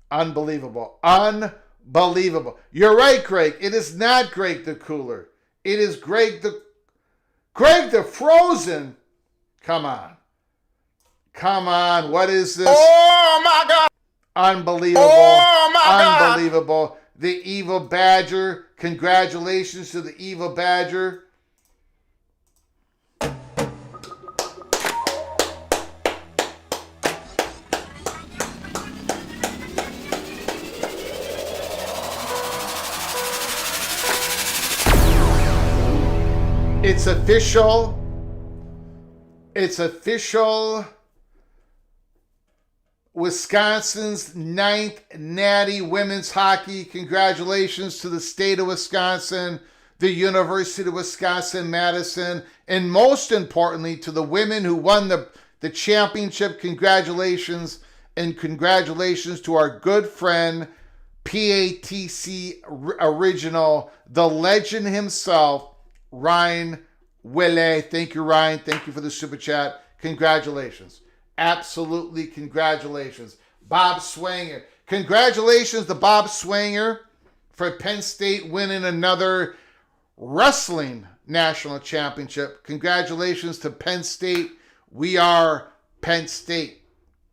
Unbelievable. Unbelievable. You're right, Greg. It is not Greg the Cooler. It is Greg the Frozen. Come on. Come on. What is this? Oh my God. Unbelievable. Oh my God. Unbelievable. The Evil Badger. Congratulations to the Evil Badger. It's official. It's official. Wisconsin's 9th Natty Women's Hockey. Congratulations to the state of Wisconsin, the University of Wisconsin-Madison, and most importantly to the women who won the championship. Congratulations, and congratulations to our good friend, PATC original, the legend himself, Ryan Wille. Thank you, Ryan. Thank you for the super chat. Congratulations. Absolutely congratulations. Bob Swanger. Congratulations to Bob Swanger for Penn State winning another wrestling national championship. Congratulations to Penn State. We are Penn State.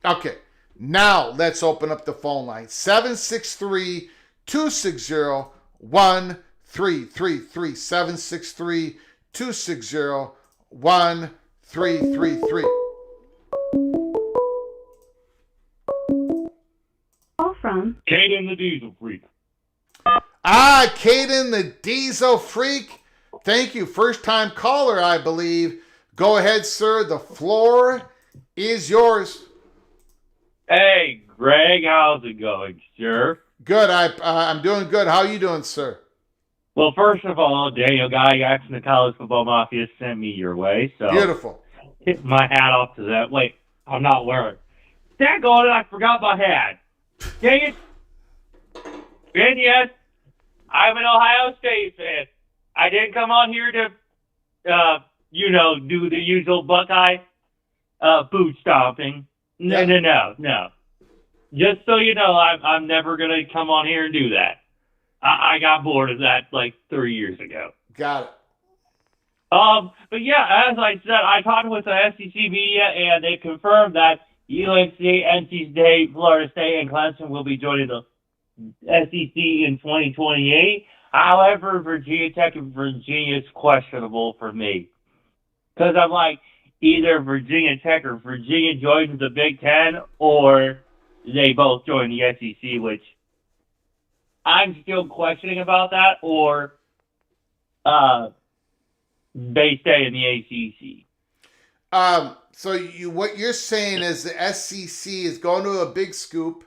Okay, now let's open up the phone line. 763-260-1333. 763-260-1333. Call from Caden the Diesel Freak. Caden the Diesel Freak. Thank you. First time caller, I believe. Go ahead, sir. The floor is yours. Hey, Greg, how's it going, sir? Good. I'm doing good. How are you doing, sir? Well, first of all, Daniel Gygax and the College Football Mafia sent me your way, so Beautiful. tip my hat off to that. Wait, I'm not wearing. Daggone it, I forgot my hat. Dang it. And yes, I'm an Ohio State fan. I didn't come on here to, do the usual Buckeye boot stomping. No. Just so you know, I'm never going to come on here and do that. I got bored of that like 3 years ago. Got it. But yeah, as I said, I talked with the SEC media, and they confirmed that UNC, NC State, Florida State, and Clemson will be joining the SEC in 2028. However, Virginia Tech and Virginia is questionable for me. Because I'm like, either Virginia Tech or Virginia joins the Big Ten, or they both join the SEC, which I'm still questioning about that, or they stay in the ACC. So what you're saying is the SEC is going to a big scoop,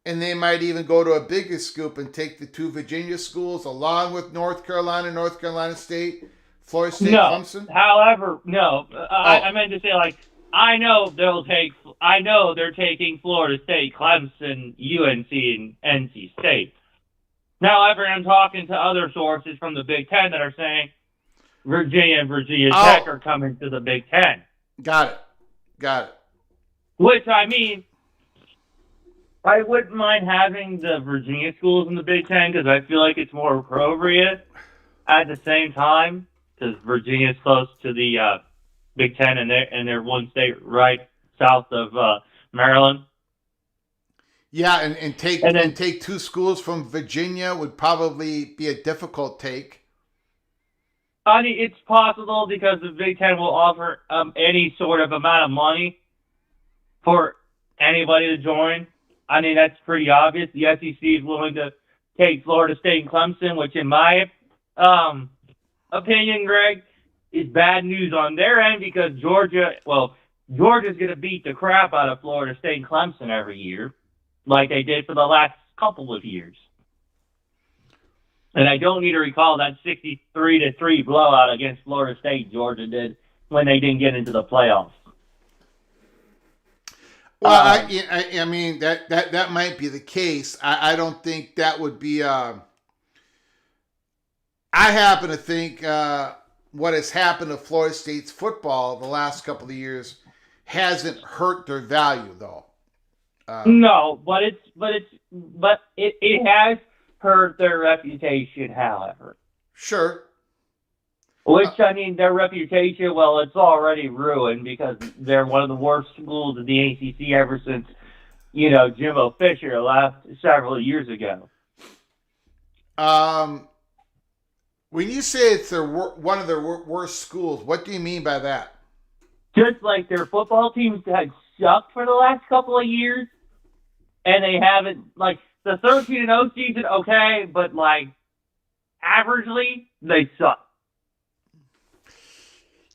and they might even go to a bigger scoop and take the two Virginia schools along with North Carolina State, Florida State, Clemson? However, no. I meant to say, like, I know they're taking Florida State, Clemson, UNC, and NC State. However, I'm talking to other sources from the Big Ten that are saying Virginia and Virginia Tech are coming to the Big Ten. Got it. Which, I mean, I wouldn't mind having the Virginia schools in the Big Ten because I feel like it's more appropriate. At the same time, because Virginia is close to the Big Ten, and they're one state right south of Maryland. Yeah, and take two schools from Virginia would probably be a difficult take. I mean, it's possible because the Big Ten will offer any sort of amount of money for anybody to join. I mean, that's pretty obvious. The SEC is willing to take Florida State and Clemson, which in my opinion, Greg, is bad news on their end because Georgia's going to beat the crap out of Florida State and Clemson every year, like they did for the last couple of years. And I don't need to recall that 63-3 blowout against Florida State Georgia did when they didn't get into the playoffs. Well, I mean that might be the case. I don't think that would be. I happen to think what has happened to Florida State's football the last couple of years hasn't hurt their value, though. No, but it has hurt their reputation. However, sure. Which, I mean, their reputation, well, it's already ruined because they're one of the worst schools in the ACC ever since, Jimbo Fisher left several years ago. When you say it's one of their worst schools, what do you mean by that? Just like their football teams had sucked for the last couple of years, and they haven't, like, the 13-0 season, okay, but, like, averagely, they suck.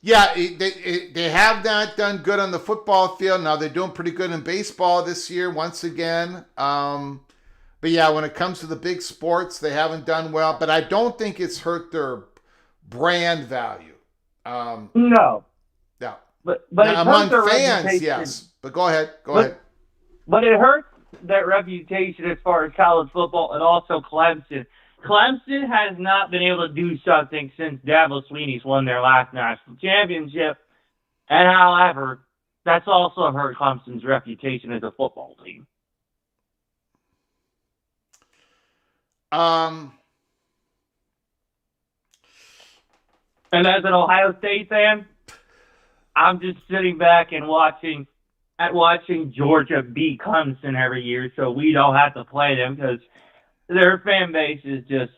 Yeah, they have not done good on the football field. Now they're doing pretty good in baseball this year once again. But yeah, when it comes to the big sports, they haven't done well. But I don't think it's hurt their brand value. No. Yeah. But now, among fans, yes. But go ahead. Go ahead. But it hurts that reputation as far as college football and also Clemson. Clemson has not been able to do something since Dabo Swinney's won their last national championship. And however, that's also hurt Clemson's reputation as a football team. And as an Ohio State fan, I'm just sitting back and watching Georgia beat Clemson every year, so we don't have to play them because their fan base is just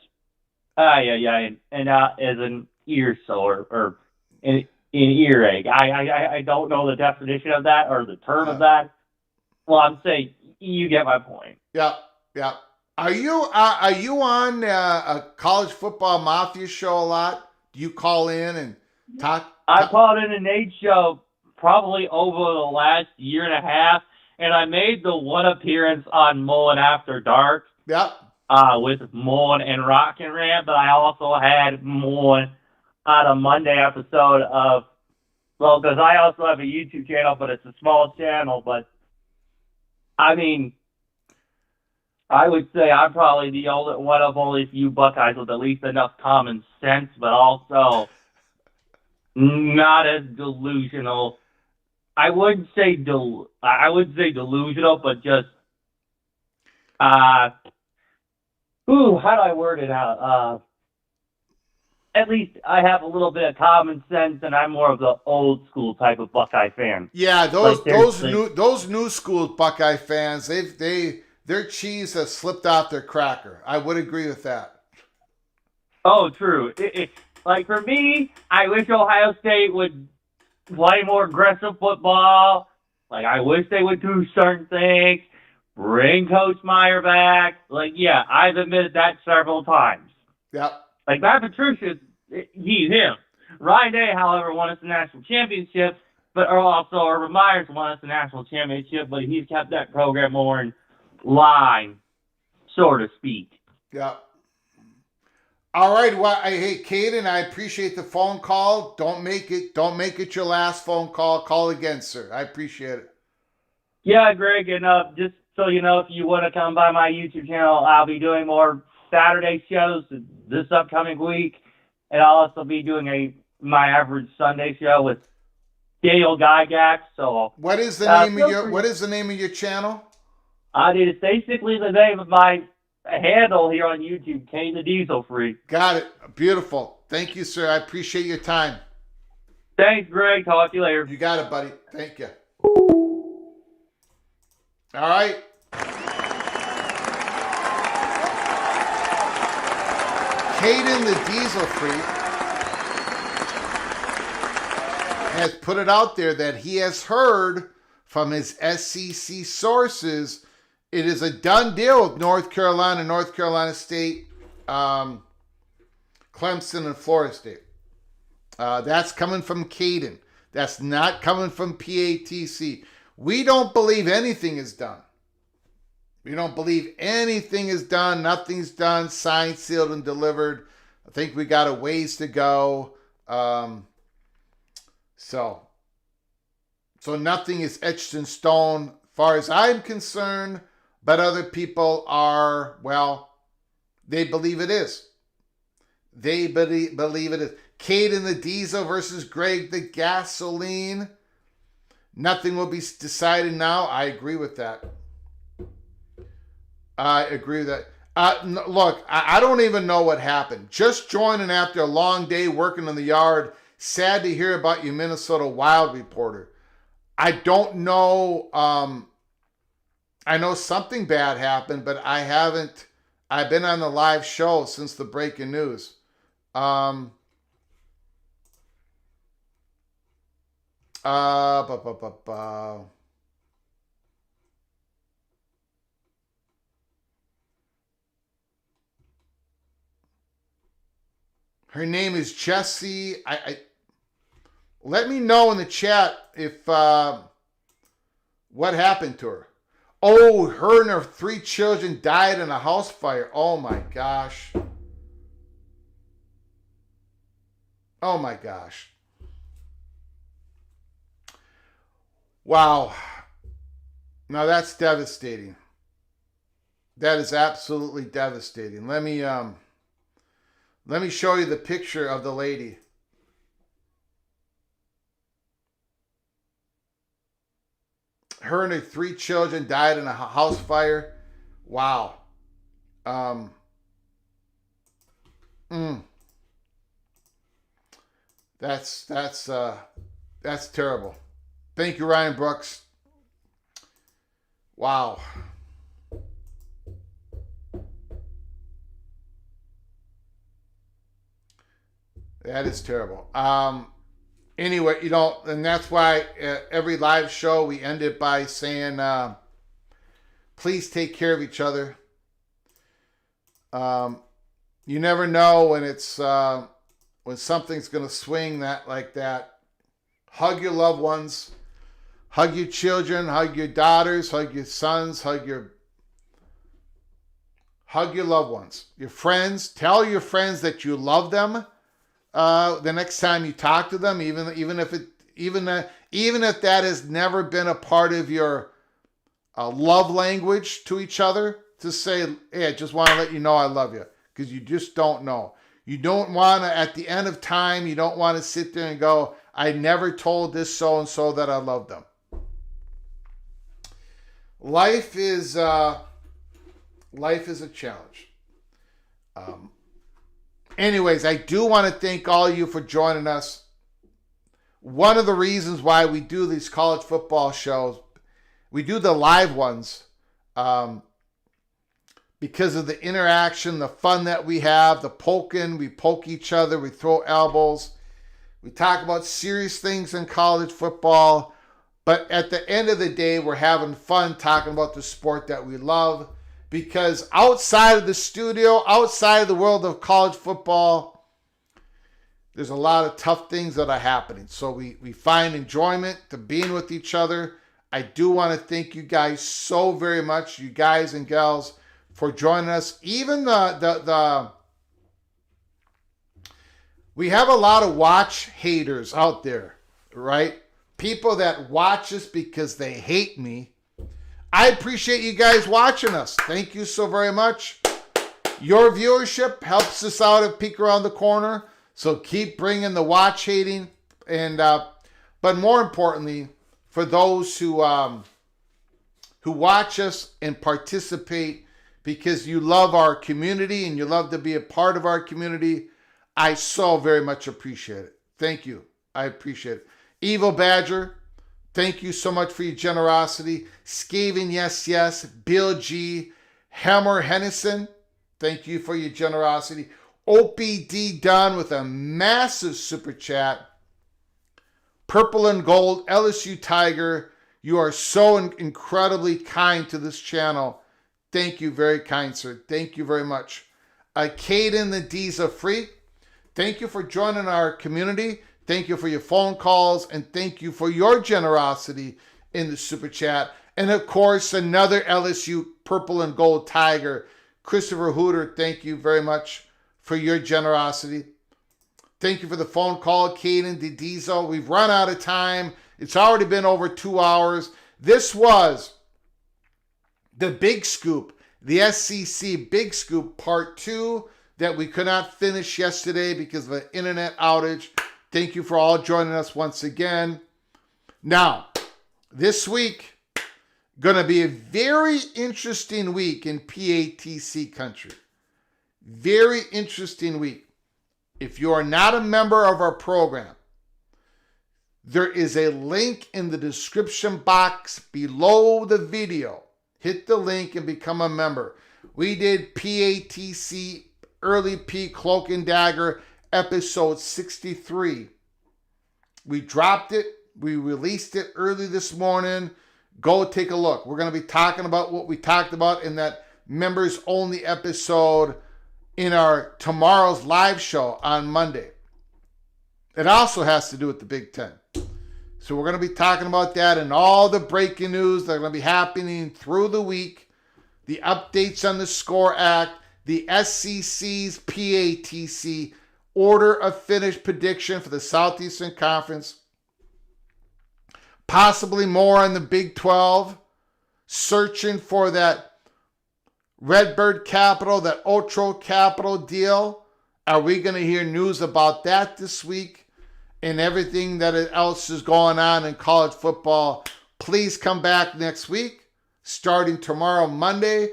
and as an ear sore or an earache. I don't know the definition of that or the term of that. Well, I'm saying you get my point. Yeah. Are you on a college football mafia show a lot? Do you call in and talk? I called in a Nate show probably over the last year and a half, and I made the one appearance on Mullen After Dark. Yep. With Mullen and Rock and Rant, but I also had Mullen on a Monday episode of, because I also have a YouTube channel, but it's a small channel, but I mean, I would say I'm probably the only few Buckeyes with at least enough common sense, but also not as delusional. I wouldn't say delusional, but just how do I word it out? At least I have a little bit of common sense, and I'm more of the old school type of Buckeye fan. Yeah, those new school Buckeye fans, their cheese has slipped off their cracker. I would agree with that. Oh, true. Like for me, I wish Ohio State would play more aggressive football. Like I wish they would do certain things. Bring Coach Meyer back. Like, yeah, I've admitted that several times. Yep. Like, Matt Patricia, he's him. Ryan Day, however, won us the national championship, but also Urban Meyers won us the national championship, but he's kept that program more in line, so to speak. Yep. All right. Well, hey, Caden, I appreciate the phone call. Don't make it your last phone call. Call again, sir. I appreciate it. Yeah, Greg, and just so you know, if you want to come by my YouTube channel, I'll be doing more Saturday shows this upcoming week, and I'll also be doing my average Sunday show with Daniel Gygax. So, what is the name of your channel? It's basically the name of my handle here on YouTube, Kane the Diesel Freak. Got it. Beautiful. Thank you, sir. I appreciate your time. Thanks, Greg. Talk to you later. You got it, buddy. Thank you. All right. Caden the Diesel Freak has put it out there that he has heard from his SEC sources. It is a done deal with North Carolina State, Clemson, and Florida State. That's coming from Caden. That's not coming from PATC. We don't believe anything is done. We don't believe anything is done. Nothing's done, signed, sealed, and delivered. I think we got a ways to go. So nothing is etched in stone as far as I'm concerned, but other people are, well, they believe it is. They believe it is. Caden the Diesel versus Greg the Gasoline. Nothing will be decided now. I agree with that. Look, I don't even know what happened. Just joining after a long day working in the yard. Sad to hear about you, Minnesota Wild reporter. I don't know. I know something bad happened, but I haven't. I've been on the live show since the breaking news. Her name is Jessie. Let me know in the chat if what happened to her. Oh, her and her 3 children died in a house fire. Oh my gosh. Oh my gosh. Wow. Now that's devastating. That is absolutely devastating. Let me show you the picture of the lady. Her and her 3 children died in a house fire. Wow. That's terrible. Thank you, Ryan Brooks. Wow. That is terrible. Anyway, and that's why every live show we end it by saying, please take care of each other. You never know when it's when something's going to swing like that. Hug your loved ones. Hug your children. Hug your daughters. Hug your sons. Hug your loved ones. Your friends. Tell your friends that you love them. The next time you talk to them, even if that has never been a part of your love language to each other, to say, hey, I just want to let you know I love you, because you just don't know. You don't want to, at the end of time, you don't want to sit there and go, I never told this so-and-so that I love them. Life is a challenge. Anyways, I do want to thank all of you for joining us. One of the reasons why we do these college football shows, we do the live ones, because of the interaction, the fun that we have, the poking, we poke each other, we throw elbows, we talk about serious things in college football, but at the end of the day, we're having fun talking about the sport that we love. Because outside of the studio, outside of the world of college football, there's a lot of tough things that are happening. So we find enjoyment to being with each other. I do want to thank you guys so very much, you guys and gals, for joining us. Even we have a lot of watch haters out there, right? People that watch us because they hate me. I appreciate you guys watching us. Thank you so very much. Your viewership helps us out at Peek Around the Corner. So keep bringing the watch hating. And but more importantly, for those who watch us and participate because you love our community and you love to be a part of our community, I so very much appreciate it. Thank you. I appreciate it. Evil Badger, thank you so much for your generosity. Skaven, yes. Bill G. Hammer Hennison, thank you for your generosity. OPD Dunn with a massive super chat. Purple and Gold, LSU Tiger. You are so incredibly kind to this channel. Thank you, very kind, sir. Thank you very much. Caden the D's a Freak. Thank you for joining our community. Thank you for your phone calls, and thank you for your generosity in the super chat. And of course, another LSU Purple and Gold Tiger, Christopher Hooter. Thank you very much for your generosity. Thank you for the phone call, Caden DiDizo. We've run out of time. It's already been over 2 hours. This was the Big Scoop, the SEC Big Scoop Part 2 that we could not finish yesterday because of an internet outage. Thank you for all joining us once again. Now, this week, going to be a very interesting week in PATC country. Very interesting week. If you are not a member of our program, there is a link in the description box below the video. Hit the link and become a member. We did PATC Early P Cloak and Dagger episode 63. We dropped it. We released it early this morning. Go take a look. We're going to be talking about what we talked about in that members only episode in our tomorrow's live show on Monday. It also has to do with the Big Ten. So we're going to be talking about that and all the breaking news that are going to be happening through the week, the updates on the SCORE Act, the SEC's PATC order of finish prediction for the Southeastern Conference, possibly more on the Big 12, searching for that Redbird Capital, that Otro Capital deal. Are we going to hear news about that this week? And everything that else is going on in college football. Please come back next week, starting tomorrow, Monday.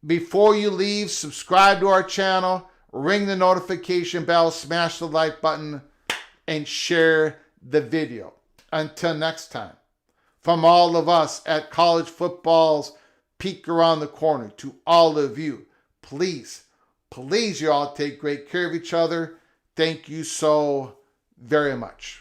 Before you leave, subscribe to our channel, ring the notification bell, smash the like button, and share the video. Until next time, from all of us at College Football's Peek Around the Corner, to all of you, please you all take great care of each other. Thank you so very much.